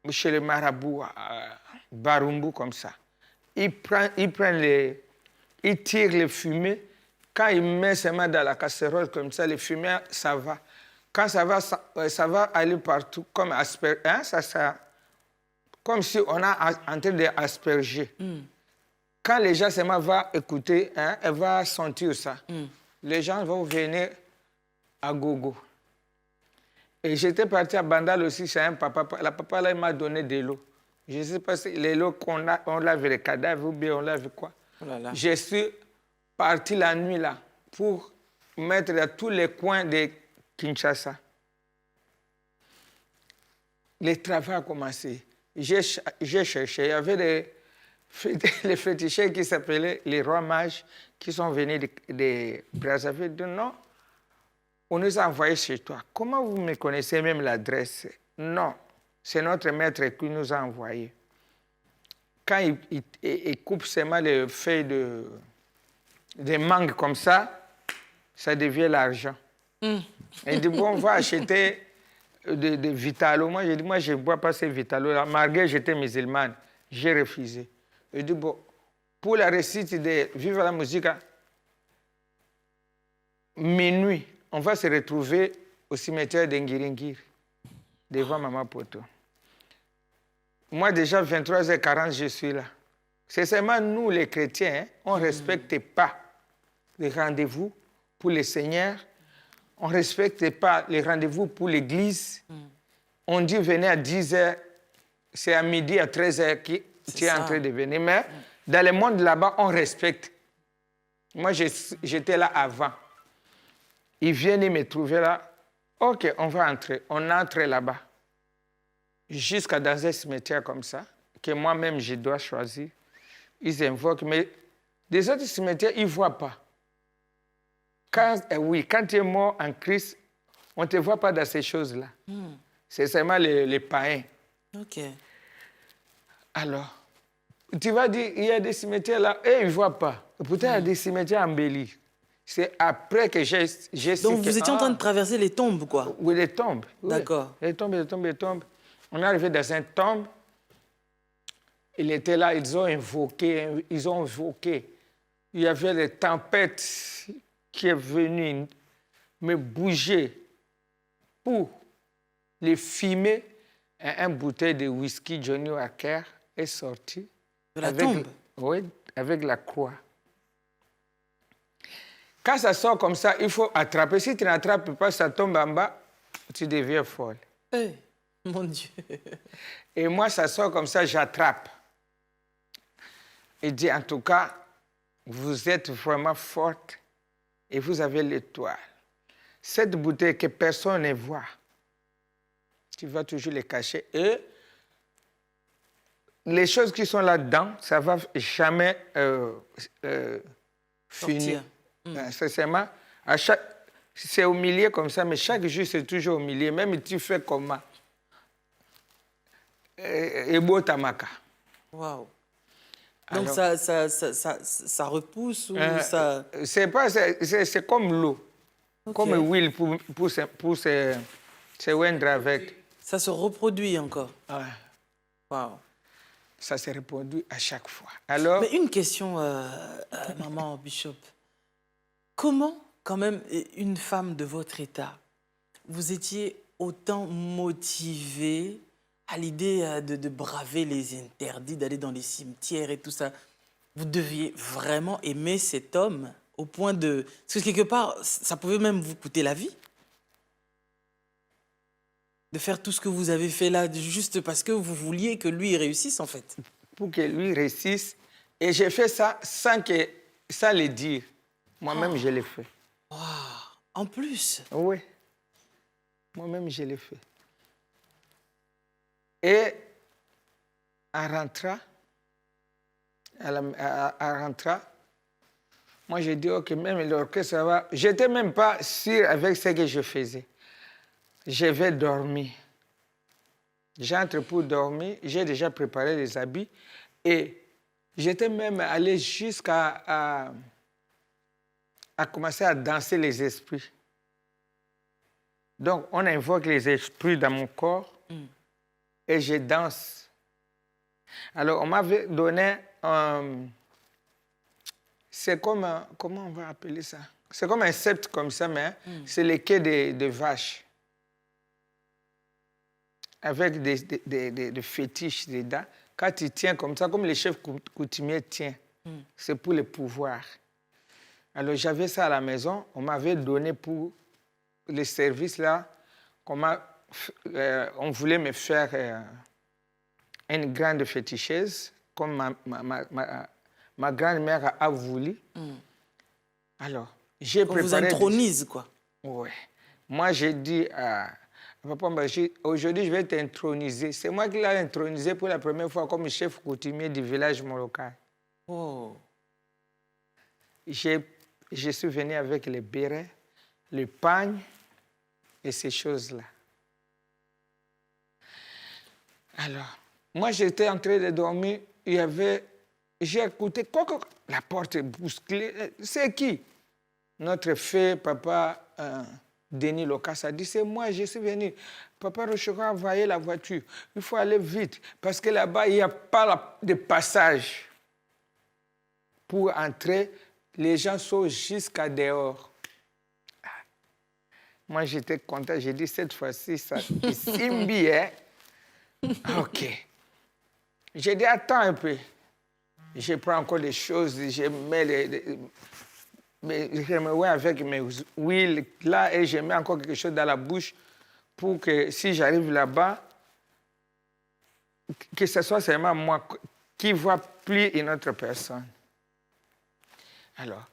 chez le marabout à Barumbu comme ça. Ils tirent les fumées. Quand ils mettent ses mains dans la casserole comme ça, les fumées, ça va. Quand ça va aller partout, comme comme si on est en train d'asperger. Quand les gens seulement vont écouter, elle va sentir ça. Les gens vont venir à gogo. Et j'étais parti à Bandal aussi chez un papa. La papa, là, il m'a donné de l'eau. Je ne sais pas si l'eau on lave les cadavres ou bien on lave quoi. Oh là là. Je suis parti la nuit là pour mettre dans tous les coins de Kinshasa. Le travail a commencé. J'ai cherché. Il y avait les féticheurs qui s'appelaient les rois mages qui sont venus de Brazzaville. De non, on nous a envoyés chez toi. Comment vous me connaissez même l'adresse? Non, c'est notre maître qui nous a envoyés. Quand il coupe seulement les feuilles de mangue comme ça devient l'argent. Il dit, bon, on va acheter de Vitalo. Moi, j'ai dit, moi, je ne bois pas ces Vitalo. Malgré j'étais musulmane, j'ai refusé. Il dit, bon, pour la récite de Vive la musique, minuit, on va se retrouver au cimetière d'Ngiringir, devant Maman Poto. Moi, déjà, 23h40, je suis là. C'est seulement nous, les chrétiens, on ne respecte pas les rendez-vous pour le Seigneur. on ne respectait pas les rendez-vous pour l'église. On dit venez à 10h, c'est à midi, à 13h que tu es en train de venir. Mais dans le monde là-bas, on respecte. Moi, j'étais là avant. Ils viennent, ils me trouvaient là. OK, on va entrer. On entre là-bas. Jusqu'à dans un cimetière comme ça, que moi-même, je dois choisir. Ils invoquent, mais des autres cimetières, ils ne voient pas. Quand tu es mort en Christ, on ne te voit pas dans ces choses-là. C'est seulement les païens. OK. Alors, tu vas dire, il y a des cimetières là, et ils ne voient pas. Peut-être il y a des cimetières embellis. C'est après que j'ai su Donc, que, vous étiez en train de traverser les tombes, quoi. Oui, les tombes. Oui. D'accord. Les tombes. On est arrivé dans une tombe. Il était là, ils ont invoqué. Il y avait des tempêtes qui est venue me bouger pour les fumer. Un bouteille de whisky Johnny Walker est sorti. De la tombe? Oui, avec la croix. Quand ça sort comme ça, il faut attraper. Si tu n'attrapes pas, ça tombe en bas, tu deviens folle. Mon Dieu. Et moi, ça sort comme ça, j'attrape. Il dit, en tout cas, vous êtes vraiment forte et vous avez l'étoile. Cette bouteille que personne ne voit, tu vas toujours les cacher. Et les choses qui sont là-dedans, ça ne va jamais finir. Sincèrement, c'est au milieu comme ça, mais chaque jour, c'est toujours au milieu. Même tu fais comment. Et beau tamaka. Waouh. Donc, ça repousse ou ça... C'est comme l'eau. Okay. Comme l'huile pour se oindre avec. Ça se reproduit encore. Ouais. Waouh. Ça se reproduit à chaque fois. Alors... Mais une question, maman Bishop. Comment, quand même, une femme de votre état, vous étiez autant motivée à l'idée de braver les interdits, d'aller dans les cimetières et tout ça? Vous deviez vraiment aimer cet homme au point de... Parce que quelque part, ça pouvait même vous coûter la vie. De faire tout ce que vous avez fait là, juste parce que vous vouliez que lui réussisse, en fait. Pour que lui réussisse. Et j'ai fait ça sans le dire. Moi-même, je l'ai fait. Wow. En plus? Oui. Moi-même, je l'ai fait. Et en rentrant, moi, j'ai dit, OK, même l'orchestre, ça va. Je n'étais même pas sûr avec ce que je faisais. Je vais dormir. J'entre pour dormir. J'ai déjà préparé les habits. Et j'étais même allé jusqu'à commencer à danser les esprits. Donc, on invoque les esprits dans mon corps et je danse. Alors, on m'avait donné c'est comme comment on va appeler ça? C'est comme un sceptre comme ça, mais c'est les quais de vaches. Avec des fétiches dedans. Quand tu tiens comme ça, comme les chefs coutumiers tiennent, c'est pour le pouvoir. Alors, j'avais ça à la maison. On m'avait donné pour les services là. On voulait me faire une grande féticheuse, comme ma grand-mère a voulu. Alors, j'ai préparé... On vous intronise, quoi. Oui. Moi, j'ai dit à papa, aujourd'hui, je vais t'introniser. C'est moi qui l'ai intronisé pour la première fois comme chef coutumier du village molokai. Oh. Je suis venu avec les bérets, le pagne et ces choses-là. Alors, moi, j'étais en train de dormir. J'ai écouté, la porte est bousculée. C'est qui? Notre feu, papa Denis Locas a dit, c'est moi, je suis venu. Papa Rochera a envoyé la voiture. Il faut aller vite, parce que là-bas, il n'y a pas de passage pour entrer. Les gens sont jusqu'à dehors. Moi, j'étais content. J'ai dit, cette fois-ci, ça simbi, hein? OK. J'ai dit, attends un peu. Je prends encore des choses, je mets ouais, avec mes huiles là et je mets encore quelque chose dans la bouche pour que si j'arrive là-bas, que ce soit seulement moi qui ne voit plus une autre personne. Alors,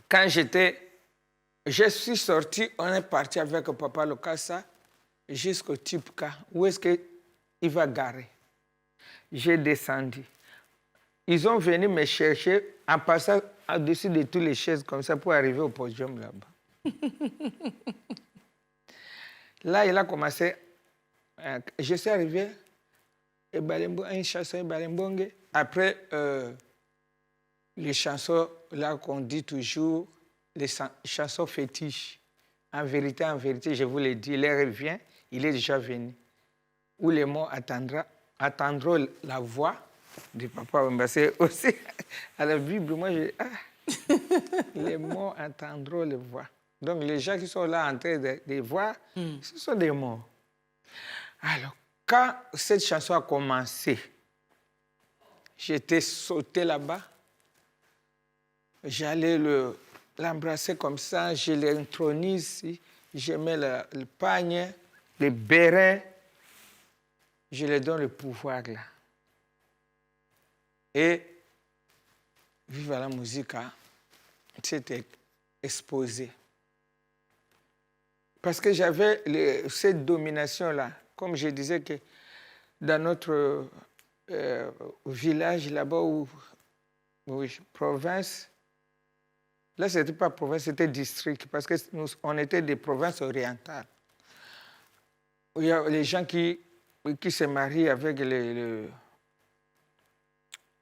quand je suis sorti, on est parti avec Papa Lokassa jusqu'au type K. Où est-ce qu'il va garer? J'ai descendu. Ils ont venu me chercher en passant au-dessus de toutes les chaises comme ça pour arriver au podium là-bas. Là, il a commencé. Je suis arrivé, une chanson Ebalembonge. Après, les chansons là qu'on dit toujours, les chansons fétiches. En vérité, je vous l'ai dit, l'heure vient, il est déjà venu. Où les mots attendront la voix du Papa Wemba. C'est aussi à la Bible, moi, les mots attendront les voix. Donc, les gens qui sont là en train de voir, ce sont des mots. Alors, quand cette chanson a commencé, j'étais sauté là-bas. J'allais l'embrasser comme ça, je l'intronise ici, je mets le pagne, le béret, je lui donne le pouvoir là. Et Viva la Musica s'était exposé. Parce que j'avais cette domination-là. Comme je disais que dans notre village là-bas, province, là, ce n'était pas province, c'était district, parce que on était des provinces orientales. Il y a les gens qui se marient avec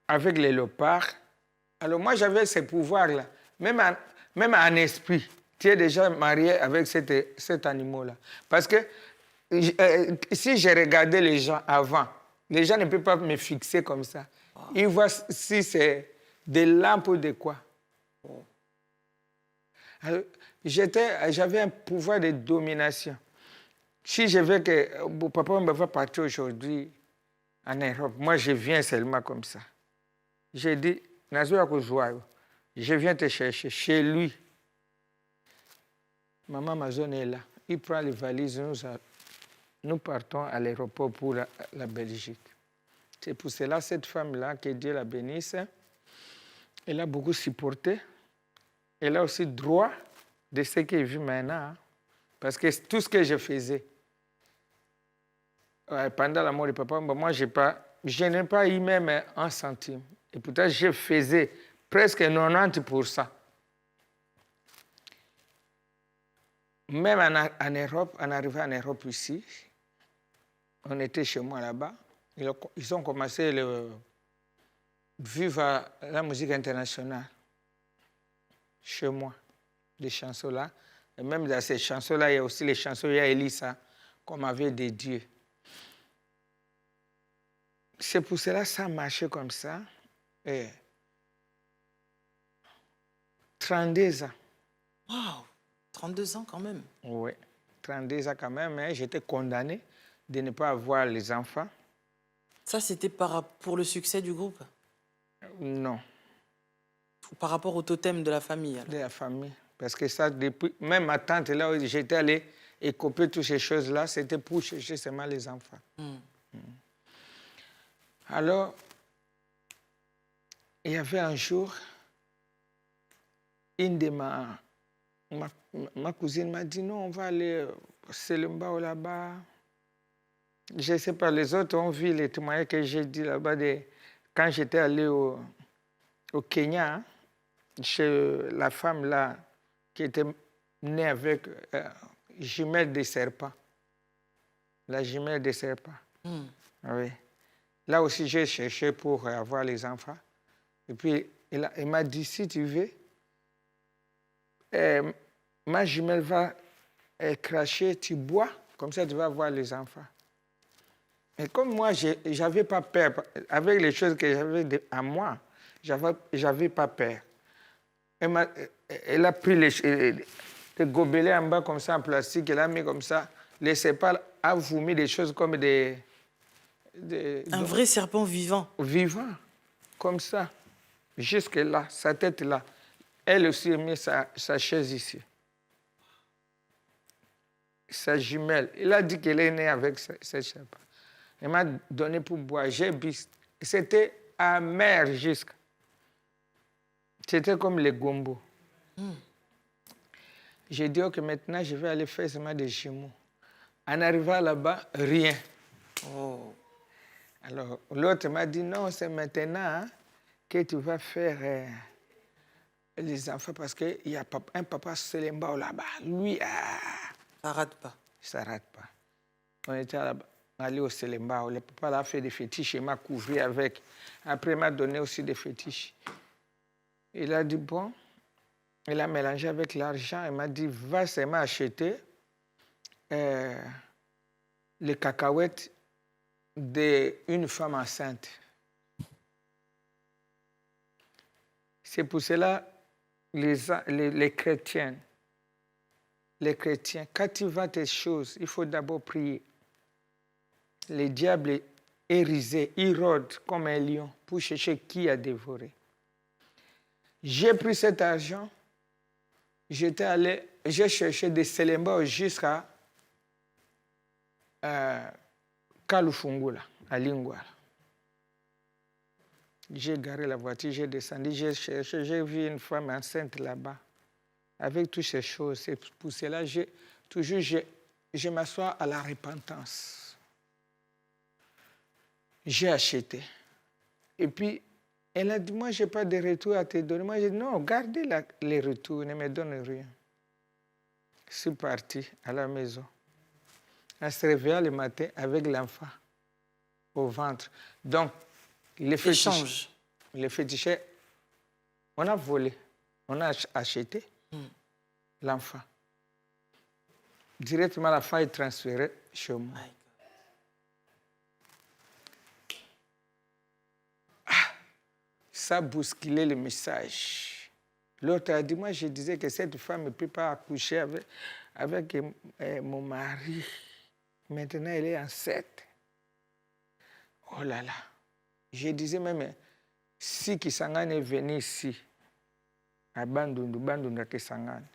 avec les léopards. Alors moi, j'avais ces pouvoirs-là, même en esprit. Tu es déjà marié avec cet animal-là. Parce que si j'ai regardé les gens avant, les gens ne peuvent pas me fixer comme ça. Ils voient si c'est des lampes ou de quoi. Alors, j'avais un pouvoir de domination. Si je veux que papa me va partir aujourd'hui en Europe, moi je viens seulement comme ça. J'ai dit, je viens te chercher chez lui. Maman Amazon est là. Il prend les valises, nous partons à l'aéroport pour la Belgique. C'est pour cela, cette femme-là, que Dieu la bénisse, elle a beaucoup supporté. Elle a aussi droit de ce qu'elle vit maintenant. Parce que tout ce que je faisais, pendant la mort de papa, moi, je n'ai pas eu même un centime. Et pourtant, je faisais presque 90%. Même en Europe, en arrivant en Europe ici, on était chez moi là-bas. Ils ont commencé vivre la musique internationale chez moi, des chansons-là. Et même dans ces chansons-là, il y a aussi les chansons, il y a Elisa, qu'on m'avait dédiées. C'est pour cela que ça marchait comme ça. Et 32 ans. Waouh, 32 ans quand même. Oui, 32 ans quand même. Hein. J'étais condamné de ne pas avoir les enfants. Ça, c'était pour le succès du groupe? Non. Par rapport au totem de la famille alors. De la famille. Parce que ça, depuis, même ma tante, là où j'étais allé écoper toutes ces choses-là, c'était pour chercher seulement les enfants. Alors, il y avait un jour, une de ma cousine m'a dit, non, on va aller au Selumbao là-bas. Je ne sais pas, les autres ont vu les témoignages que j'ai dit là-bas quand j'étais allé au Kenya, hein, chez la femme là qui était née avec jumelle de serpent. La jumelle de serpent. Oui. Là aussi, j'ai cherché pour avoir les enfants. Et puis, il m'a dit, si tu veux, ma jumelle va cracher, tu bois, comme ça tu vas avoir les enfants. Et comme moi, je n'avais pas peur, avec les choses que j'avais à moi, je n'avais pas peur. Elle a pris les gobelets en bas comme ça, en plastique, elle a mis comme ça, les sépales a vomi des choses comme un vrai serpent vivant. Vivant, comme ça, jusque là, sa tête là. Elle aussi a mis sa chaise ici. Sa jumelle. Il a dit qu'elle est née avec cette chaise. Elle m'a donné pour boire. J'ai bu. C'était amer jusqu'à. C'était comme les gombo. J'ai dit, OK, maintenant, je vais aller faire seulement des jumeaux. En arrivant là-bas, rien. Oh. Alors, l'autre m'a dit, non, c'est maintenant que tu vas faire les enfants parce qu'il y a un papa Selembao là-bas. Lui, Ça rate pas. ça ne rate pas. On était allé au Selembao. Le papa là a fait des fétiches, il m'a couvert avec. Après, il m'a donné aussi des fétiches. Il a dit, bon, il a mélangé avec l'argent. Il m'a dit, va seulement acheter les cacahuètes d'une femme enceinte. C'est pour cela les chrétiens, quand tu vas tes choses, il faut d'abord prier. Le diable est risé, il rôde comme un lion pour chercher qui a dévoré. J'ai pris cet argent, j'ai cherché des Selembao jusqu'à Kalufungula, à Lingouala. J'ai garé la voiture, j'ai descendu, j'ai cherché, j'ai vu une femme enceinte là-bas, avec toutes ces choses. C'est pour cela que je m'assois à la repentance. J'ai acheté. Et puis, elle a dit, moi, je n'ai pas de retour à te donner. Moi, j'ai dit, non, gardez les retours, ne me donne rien. Je suis parti à la maison. Elle se réveilla le matin avec l'enfant au ventre. Donc, les féticheurs, on a volé, on a acheté l'enfant. Directement, l'enfant est transféré chez moi. Ça a bousculé le message. L'autre a dit, moi je disais que cette femme ne peut pas accoucher avec mon mari. Maintenant, elle est enceinte. Oh là là. Je disais même, si Kisangani est venu ici, à Bandundu Kisangani,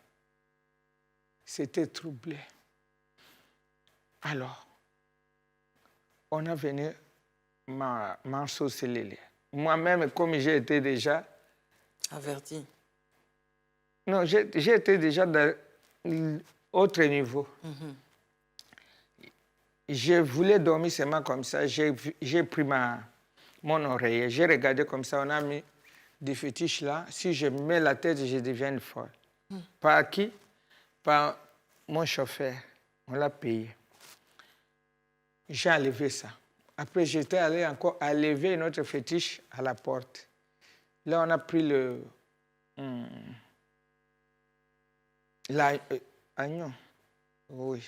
c'était troublé. Alors, on a venu m'ensorceler. Moi-même, comme j'ai été déjà... Averti. Non, j'ai été déjà dans autre niveau. Je voulais dormir seulement comme ça. J'ai pris mon oreiller. J'ai regardé comme ça. On a mis des fétiches là. Si je mets la tête, je deviens une folle. Par qui? Par mon chauffeur. On l'a payé. J'ai enlevé ça. Après, j'étais allé encore enlever une autre fétiche à la porte. Là, on a pris l'agneau. Oui.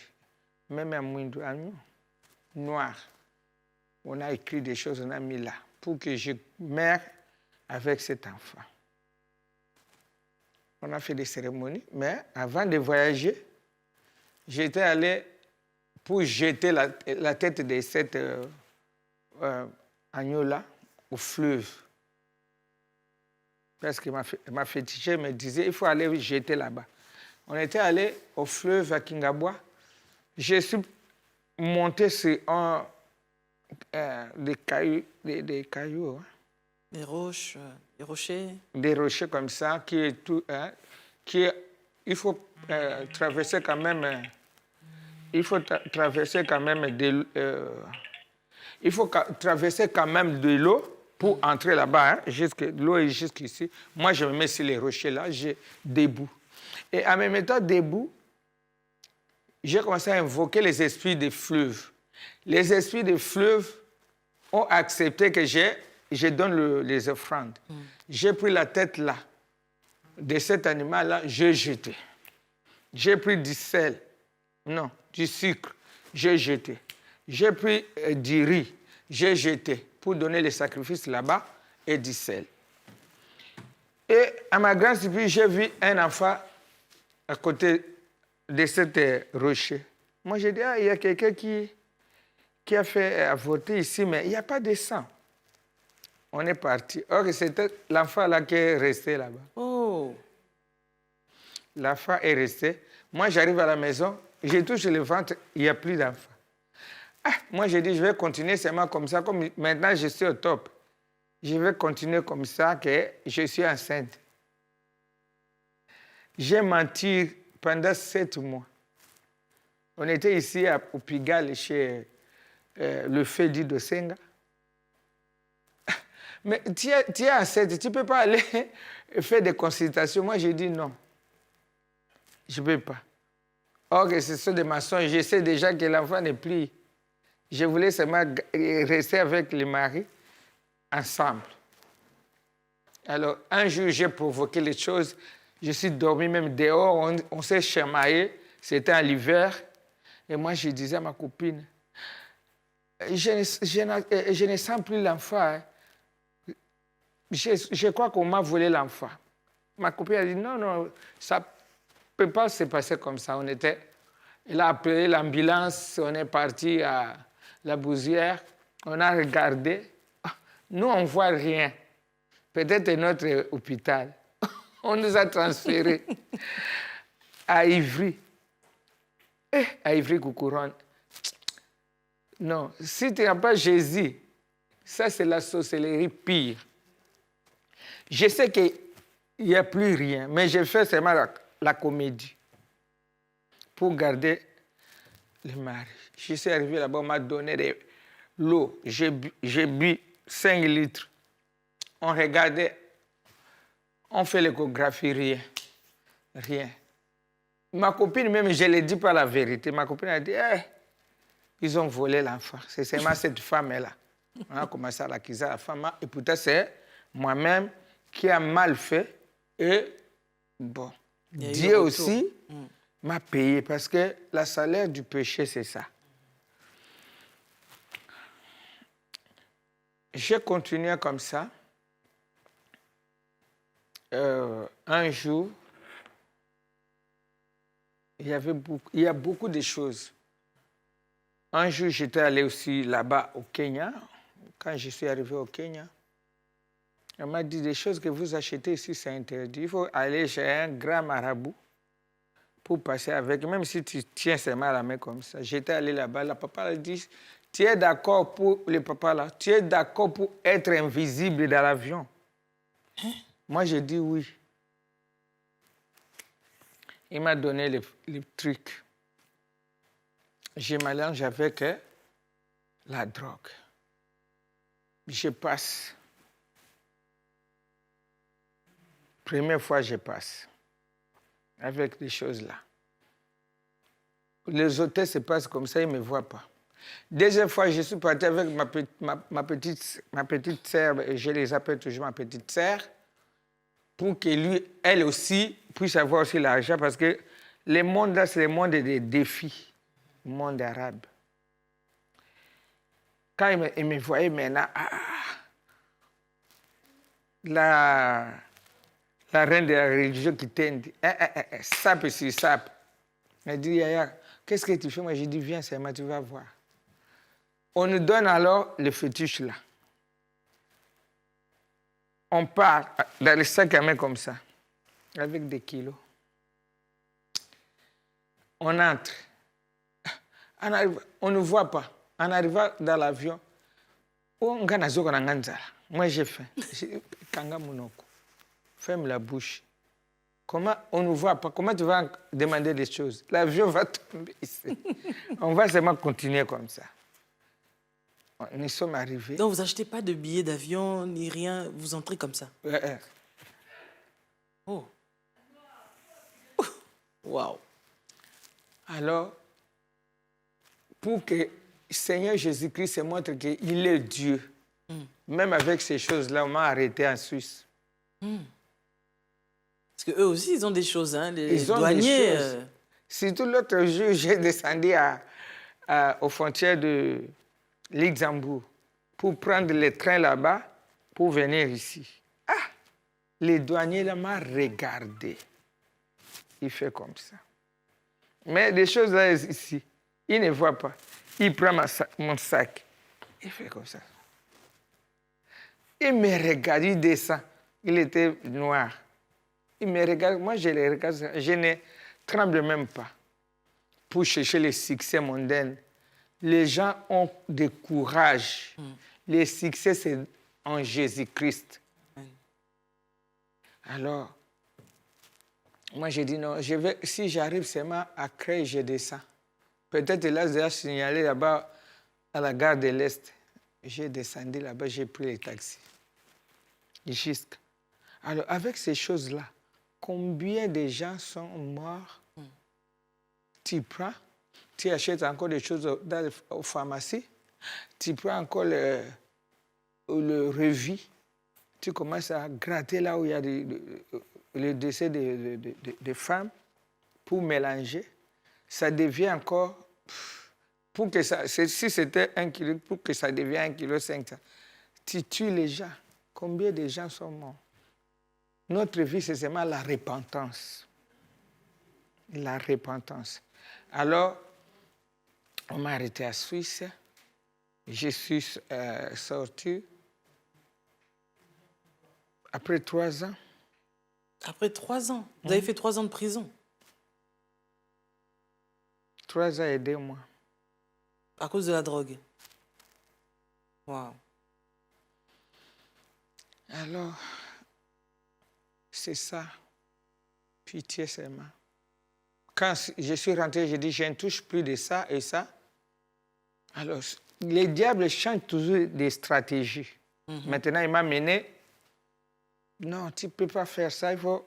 Même un moindre agneau. Noir. On a écrit des choses, on a mis là. Pour que je meure avec cet enfant. On a fait des cérémonies. Mais avant de voyager, j'étais allé pour jeter la tête de cet agneau-là au fleuve. Parce que ma féticheur me disait, il faut aller jeter là-bas. On était allé au fleuve à Kingabwa. Je suis monté sur des cailloux. Hein. Des roches, des rochers. Des rochers comme ça, il faut traverser quand même. Il faut traverser quand même de l'eau pour entrer là-bas. Hein, l'eau est jusqu'ici. Moi, je me mets sur les rochers là, j'ai debout. Et en me mettant debout, j'ai commencé à invoquer les esprits des fleuves. Les esprits des fleuves ont accepté que je donne les offrandes. J'ai pris la tête là, de cet animal-là, j'ai jeté. J'ai pris du sel, non, du sucre, j'ai jeté. J'ai pris du riz, j'ai jeté pour donner les sacrifices là-bas et du sel. Et à ma grande surprise, j'ai vu un enfant à côté de cet rocher. Moi, j'ai dit, il y a quelqu'un qui a fait avorter ici, mais il n'y a pas de sang. On est parti. Or, c'était l'enfant là qui est resté là-bas. Oh. L'enfant est resté. Moi, j'arrive à la maison, je touche le ventre, il n'y a plus d'enfant. Ah, moi, j'ai dit, je vais continuer seulement comme ça. Comme maintenant, je suis au top. Je vais continuer comme ça, que je suis enceinte. J'ai menti pendant 7 mois. On était ici au Pigalle, chez le Fedi de Senga. Mais tu es enceinte, tu ne peux pas aller faire des consultations. Moi, j'ai dit non. Je ne peux pas. Or, que ce sont des mensonges. Je sais déjà que l'enfant n'est plus. Je voulais seulement rester avec le mari ensemble. Alors, un jour, j'ai provoqué les choses. Je suis dormi même dehors. On s'est chamaillé. C'était en l'hiver. Et moi, je disais à ma copine, je ne sens plus l'enfant. Hein. Je crois qu'on m'a volé l'enfant. Ma copine a dit, non, ça ne peut pas se passer comme ça. Elle a appelé l'ambulance, on est parti à la Bousière, on a regardé. Nous, on ne voit rien. Peut-être notre hôpital. On nous a transférés à Ivry. À Ivry-Coucouronne. Non, si tu n'as pas Jésus, ça c'est la sorcellerie pire. Je sais qu'il n'y a plus rien, mais j'ai fait seulement la comédie pour garder le mari. Je suis arrivé là-bas, on m'a donné de l'eau. J'ai bu 5 litres. On regardait, on fait l'échographie, rien. Rien. Ma copine, même, je ne l'ai dit pas la vérité. Ma copine a dit, ils ont volé l'enfant. C'est seulement cette femme-là. On a commencé à l'accuser la femme. Et pourtant, c'est moi-même qui a mal fait. Et bon, Dieu aussi m'a payé parce que la salaire du péché, c'est ça. J'ai continué comme ça. Un jour, il y a beaucoup de choses. Un jour, j'étais allé aussi là-bas au Kenya. Quand je suis arrivé au Kenya, on m'a dit des choses que vous achetez ici, c'est interdit. Il faut aller chez un grand marabout pour passer avec, même si tu tiens seulement à la main comme ça. J'étais allé là-bas, le papa a dit, tu es d'accord pour, le papa là, tu es d'accord pour être invisible dans l'avion? Moi, j'ai dit oui. Il m'a donné les trucs. Je mélange avec la drogue. Je passe. Première fois, je passe. Avec des choses là. Les hôtels se passent comme ça, ils ne me voient pas. Deuxième fois, je suis parti avec ma petite sœur, je les appelle toujours ma petite sœur, pour que elle aussi, puisse avoir aussi l'argent, parce que le monde là, c'est le monde des défis, le monde arabe. Quand il me voyait maintenant, la reine de la religion qui t'aide, sape ici, sape. Elle dit, Yaya, qu'est-ce que tu fais? Moi, j'ai dit, viens, Seigneur, tu vas voir. On nous donne alors le fétiche là. On part dans le sac à main comme ça, avec des kilos. On entre. On ne voit pas. En arrivant dans l'avion, moi j'ai faim. Kanga Monoko. Ferme la bouche. Comment on ne voit pas? Comment tu vas demander des choses? L'avion va tomber ici. On va seulement continuer comme ça. Nous sommes arrivés. Donc, vous n'achetez pas de billets d'avion ni rien, vous entrez comme ça? Oh. Waouh. Alors, pour que Seigneur Jésus-Christ se montre qu'il est Dieu, même avec ces choses-là, on m'a arrêté en Suisse. Parce qu'eux aussi, ils ont des choses, hein, les ils ont douaniers. Des choses. Surtout l'autre jour, j'ai descendu aux frontières de Luxembourg pour prendre le train là-bas pour venir ici. Les douaniers là m'ont regardé. Il fait comme ça. Mais des choses là ici, il ne voit pas. Il prend mon sac. Il fait comme ça. Il me regarde, il descend. Il était noir. Ils me regardent, moi je les regarde, je ne tremble même pas pour chercher le succès mondain. Les gens ont du courage. Le succès, c'est en Jésus-Christ. Alors, moi, j'ai dit non, si j'arrive seulement à créer, je descends. Peut-être là, j'ai signalé là-bas à la gare de l'Est. J'ai descendu là-bas, j'ai pris les taxis. Alors, avec ces choses-là, combien de gens sont morts? Tu prends, tu achètes encore des choses dans aux pharmacies, tu prends encore le Revi, tu commences à gratter là où il y a le décès de femmes pour mélanger. Ça devient encore, pour que ça, si c'était 1 kilo, pour que ça devienne 1,5 kg, tu tues les gens. Combien de gens sont morts? Notre vie, c'est seulement la repentance. La repentance. Alors, on m'a arrêté à Suisse. Je suis sorti après 3 ans. Après 3 ans? Vous avez fait 3 ans de prison? 3 ans et 2 mois. À cause de la drogue? Waouh. Alors, c'est ça. Pitié seulement. Quand je suis rentré, j'ai dit, je ne touche plus de ça et ça. Alors, les diables changent toujours des stratégies. Maintenant, il m'a mené. Non, tu ne peux pas faire ça, il faut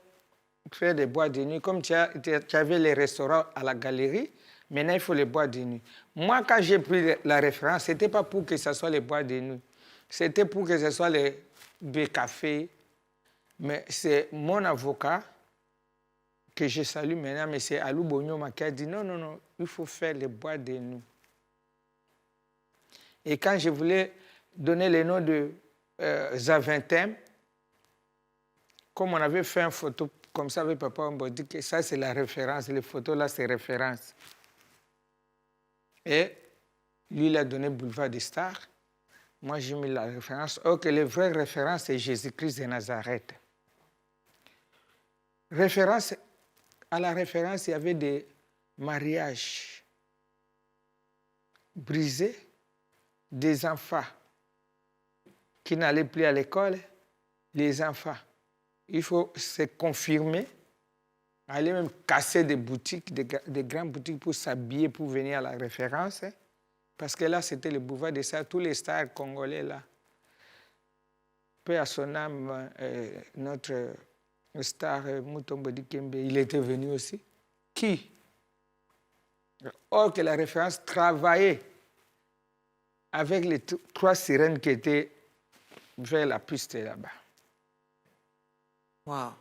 faire des boîtes de nuit. Comme tu avais les restaurants à la galerie, maintenant, il faut les boîtes de nuit. Moi, quand j'ai pris la référence, ce n'était pas pour que ce soit les boîtes de nuit. C'était pour que ce soit les cafés. Mais c'est mon avocat, que je salue maintenant, M. Alou Bonyoma, qui a dit non, non, non, il faut faire les boîtes de nuit. Et quand je voulais donner le nom de Zaventem, comme on avait fait une photo comme ça avec papa, on m'a dit que ça c'est la référence, les photos là c'est référence. Et lui il a donné Boulevard des Stars, moi j'ai mis la référence. Or que les vraies références c'est Jésus-Christ de Nazareth. Référence, à la référence il y avait des mariages brisés, des enfants qui n'allaient plus à l'école, les enfants. Il faut se confirmer, aller même casser des boutiques, des grandes boutiques pour s'habiller, pour venir à la référence. Hein, parce que là, c'était le boulevard des stars, tous les stars congolais là. Peu à son âme, notre star Mutombo Dikembe, il était venu aussi. Qui? Or que la référence travaillait avec les 3 sirènes qui étaient vers la piste là-bas. Waouh.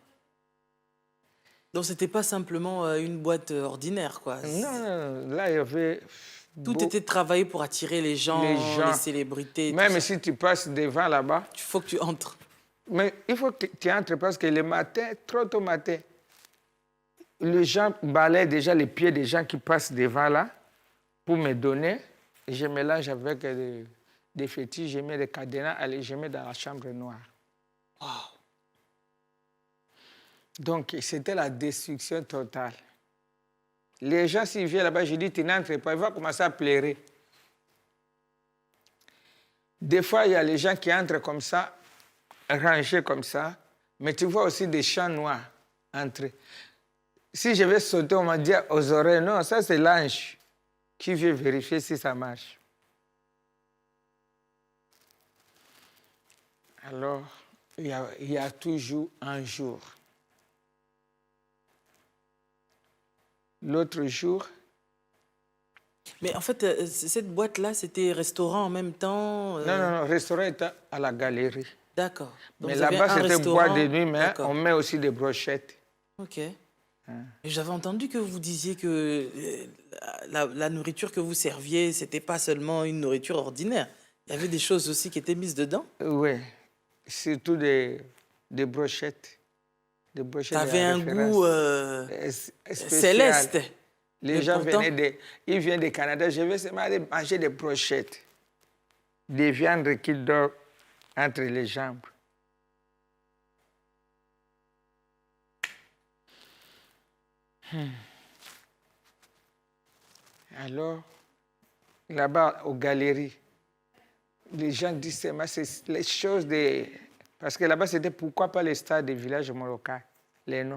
Donc, ce n'était pas simplement une boîte ordinaire, quoi. Non, non, là, il y avait... Tout était travaillé pour attirer les gens, les célébrités. Même si tu passes devant là-bas... Il faut que tu entres. Mais il faut que tu entres parce que le matin, trop tôt matin, les gens balaient déjà les pieds des gens qui passent devant là pour me donner. Et je mélange avec des fétiches, je mets des cadenas, allez, je mets dans la chambre noire. Wow. Donc, c'était la destruction totale. Les gens, s'ils viennent là-bas, je dis, tu n'entres pas, ils vont commencer à pleurer. Des fois, il y a les gens qui entrent comme ça, rangés comme ça, mais tu vois aussi des champs noirs entrer. Si je vais sauter, on m'a dit aux oreilles, non, ça c'est l'ange qui vient vérifier si ça marche. Alors, il y a toujours un jour. L'autre jour... Mais en fait, cette boîte-là, c'était restaurant en même temps Non, non, non, restaurant était à la galerie. D'accord. Mais là-bas, c'était boîte de nuit, mais on met aussi des brochettes. OK. J'avais entendu que vous disiez que la nourriture que vous serviez, ce n'était pas seulement une nourriture ordinaire. Il y avait des choses aussi qui étaient mises dedans. Oui, surtout des brochettes. Ça avait un goût céleste. Les gens ils viennent du Canada, je vais seulement aller manger des brochettes. Des viandes qui dorment entre les jambes. Alors, là-bas, aux galeries, les gens disent c'est les choses de... Parce que là-bas, c'était pourquoi pas les stades des villages molokai, les noms.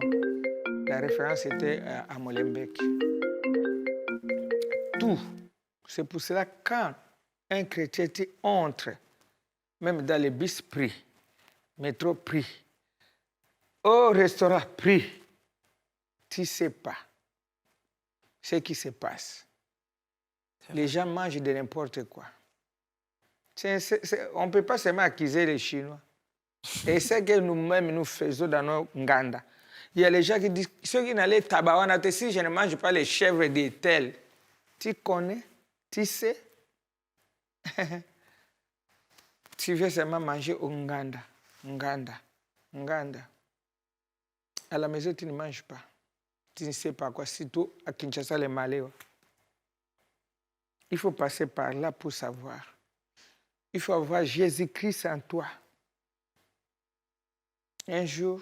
La référence était à Molenbeek. Tout. C'est pour cela que quand un chrétien entre, même dans les bus pris, métro pris, au restaurant pris, tu ne sais pas ce qui se passe. Les gens mangent de n'importe quoi. On ne peut pas seulement accuser les Chinois. Et c'est que nous-mêmes, nous faisons dans nos Nganda. Il y a les gens qui disent, ceux qui n'allaient tabac, si je ne mange pas les chèvres des tels, tu connais, tu sais. Tu veux seulement manger au Nganda. À la maison, tu ne manges pas. Tu ne sais pas quoi, surtout à Kinshasa, les Maléos. Il faut passer par là pour savoir. Il faut avoir Jésus-Christ en toi. Un jour,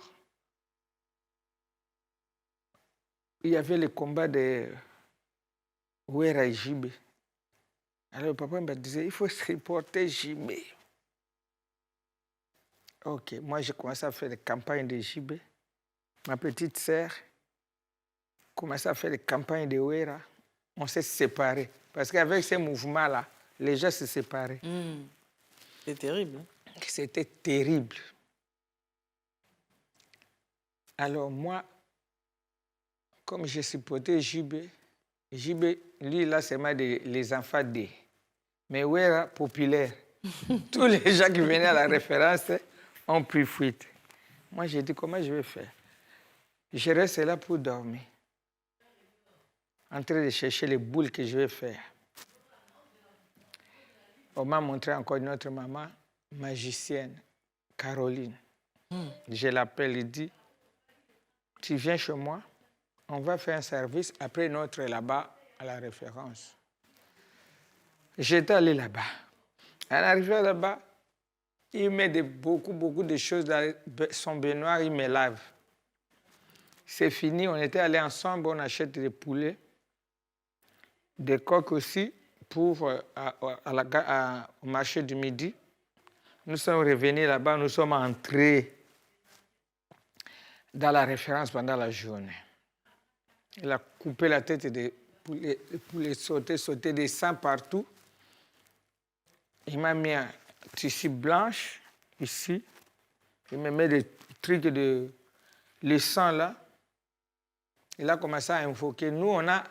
il y avait le combat de Ouera et Jibé. Alors le papa me disait, il faut se reporter Jibé. Ok, moi j'ai commencé à faire les campagnes de Jibé. Ma petite sœur commençait à faire les campagnes de Ouera. On s'est séparés. Parce qu'avec ces mouvements-là, les gens se séparaient. C'est terrible. C'était terrible. Alors moi, comme j'ai supporté Jibé, lui là, c'est les enfants D. Mais Ouera, populaire. Tous les gens qui venaient à la référence ont pris fuite. Moi, j'ai dit, comment je vais faire? Je reste là pour dormir. En train de chercher les boules que je vais faire. On m'a montré encore une autre maman, magicienne, Caroline. Je l'appelle et dis, tu viens chez moi, on va faire un service, après notre là-bas à la référence. J'étais allé là-bas. En arrivant là-bas, il met beaucoup de choses dans son baignoire, il me lave. C'est fini, on était allés ensemble, on achète des poulets, des coques aussi, pour au marché du midi. Nous sommes revenus là-bas, nous sommes entrés dans la référence pendant la journée. Il a coupé la tête des poulets, sauté des sangs partout. Il m'a mis un tissu blanche ici. Il me met des trucs de le sang là. Il a commencé à invoquer. Nous, on a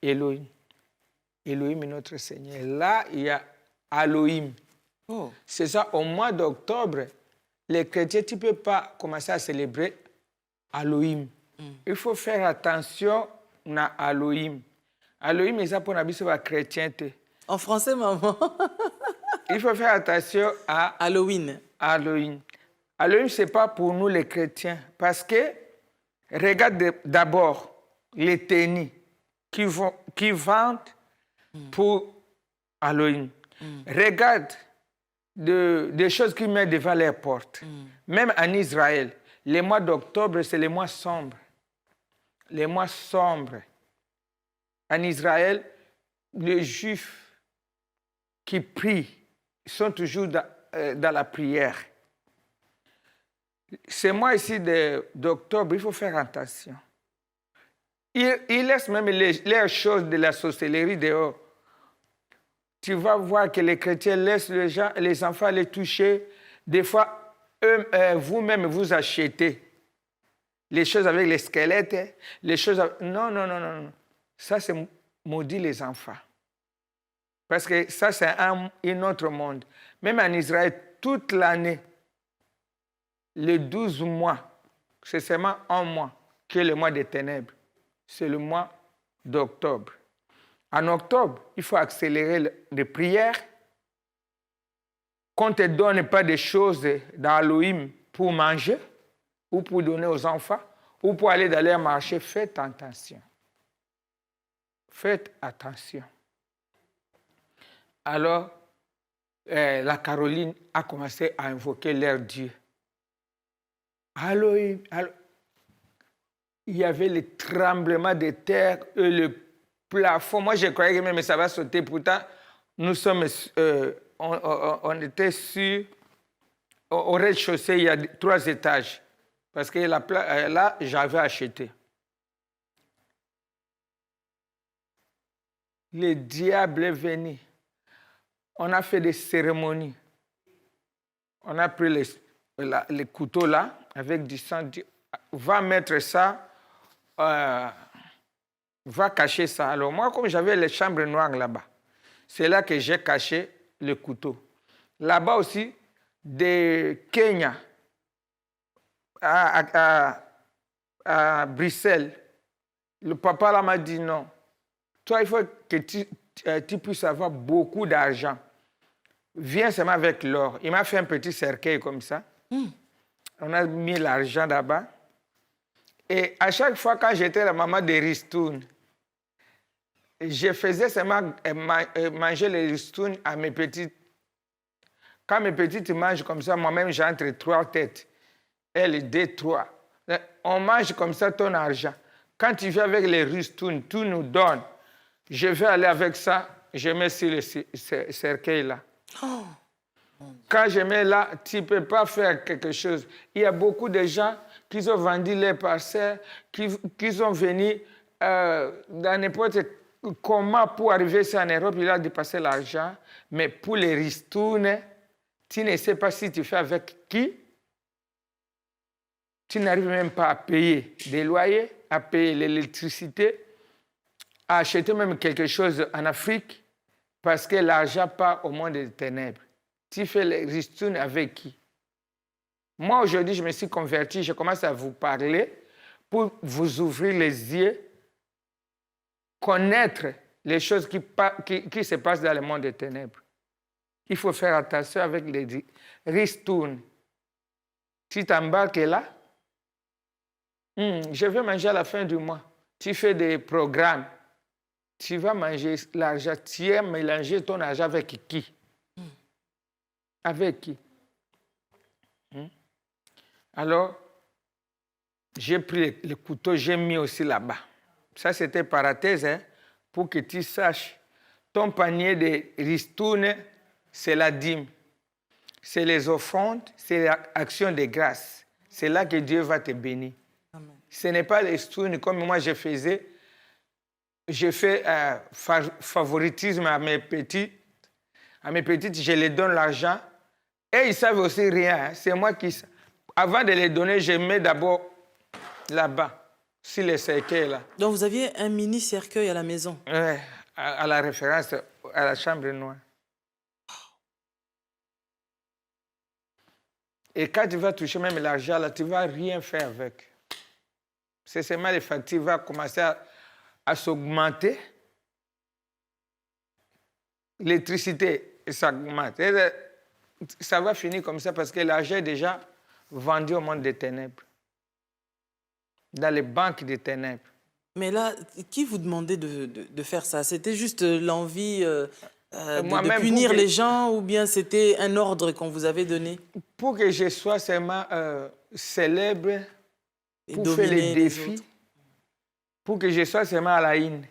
Elohim. Elohim est notre Seigneur. Là, il y a Elohim. Oh. C'est ça, au mois d'octobre, les chrétiens, tu ne peux pas commencer à célébrer Elohim. Il faut faire attention à Elohim. Elohim, c'est ça pour la chrétienté. En français, maman. Il faut faire attention à Halloween. Elohim. Elohim, ce n'est pas pour nous les chrétiens. Parce que, regarde d'abord les tennis qui vendent pour Elohim. Regarde des choses qu'ils mettent devant les portes. Même en Israël, les mois d'octobre, c'est les mois sombres. Les mois sombres. En Israël, les Juifs qui prient sont toujours dans la prière. Ces mois ici d'octobre, il faut faire attention. Ils laissent même les choses de la sorcellerie dehors. Tu vas voir que les chrétiens laissent les enfants les toucher. Des fois, vous-même, vous achetez les choses avec les squelettes, les choses... Non. Ça, c'est maudit les enfants. Parce que ça, c'est un autre monde. Même en Israël, toute l'année, les 12 mois, c'est seulement un mois qui est le mois des ténèbres. C'est le mois d'octobre. En octobre, il faut accélérer les prières. Qu'on ne te donne pas des choses dans Elohim pour manger, ou pour donner aux enfants, ou pour aller dans leur marché. Faites attention. Faites attention. Alors, la Caroline a commencé à invoquer leur Dieu. Elohim. il y avait les tremblements de terre et le plafond. Moi, je croyais que même ça va sauter. Pourtant, nous sommes, on était sur, au rez-de-chaussée, il y a 3 étages. Parce que là, j'avais acheté. Le diable est venu. On a fait des cérémonies. On a pris les couteaux là, avec du sang. Va mettre ça, va cacher ça. Alors moi, comme j'avais les chambres noires là-bas, c'est là que j'ai caché le couteau. Là-bas aussi, de Kenya, à Bruxelles, le papa là m'a dit non. Toi, il faut que tu puisses avoir beaucoup d'argent. Viens seulement avec l'or. Il m'a fait un petit cercueil comme ça. On a mis l'argent là-bas. Et à chaque fois, quand j'étais la maman de ristournes, je faisais seulement manger les ristournes à mes petites. Quand mes petites mangent comme ça, moi-même, j'ai entre 3 têtes. Elle, 2, 3. On mange comme ça ton argent. Quand tu viens avec les ristournes, tu nous donnes. Je vais aller avec ça, je mets sur le cercueil là. Oh. Quand je mets là, tu ne peux pas faire quelque chose. Il y a beaucoup de gens qui ont vendu les parcelles, qui sont venus dans n'importe comment pour arriver ici en Europe, il a dépassé l'argent. Mais pour les ristournes, tu ne sais pas si tu fais avec qui. Tu n'arrives même pas à payer des loyers, à payer l'électricité, à acheter même quelque chose en Afrique, parce que l'argent part au monde des ténèbres. Tu fais les ristournes avec qui? Moi, aujourd'hui, je me suis converti, je commence à vous parler pour vous ouvrir les yeux, connaître les choses qui se passent dans le monde des ténèbres. Il faut faire attention avec les ristournes. Tu t'embarques là, je vais manger à la fin du mois. Tu fais des programmes. Tu vas manger l'argent. Tu aimes mélanger ton argent avec qui? Avec qui? Alors, j'ai pris le couteau, j'ai mis aussi là-bas. Ça, c'était parenthèse, hein, pour que tu saches. Ton panier de ristournes, c'est la dîme. C'est les offrandes, c'est l'action de grâce. C'est là que Dieu va te bénir. Amen. Ce n'est pas les ristournes comme moi je faisais. Je fais favoritisme à mes petites. À mes petites, je les donne l'argent. Et ils ne savent aussi rien. Hein. C'est moi qui... Avant de les donner, je mets d'abord là-bas, sur les cercueils là. Donc vous aviez un mini cercueil à la maison? Oui, à la référence à la chambre noire. Et quand tu vas toucher même l'argent là, tu ne vas rien faire avec. C'est seulement les factures vont commencer à s'augmenter. L'électricité, ça augmente. Et ça va finir comme ça parce que l'argent est déjà vendu au monde des ténèbres. Dans les banques des ténèbres. Mais là, qui vous demandait de faire ça? C'était juste l'envie de punir les gens ou bien c'était un ordre qu'on vous avait donné? Pour que je sois seulement célèbre, pour faire les défis, pour que je sois seulement à la une.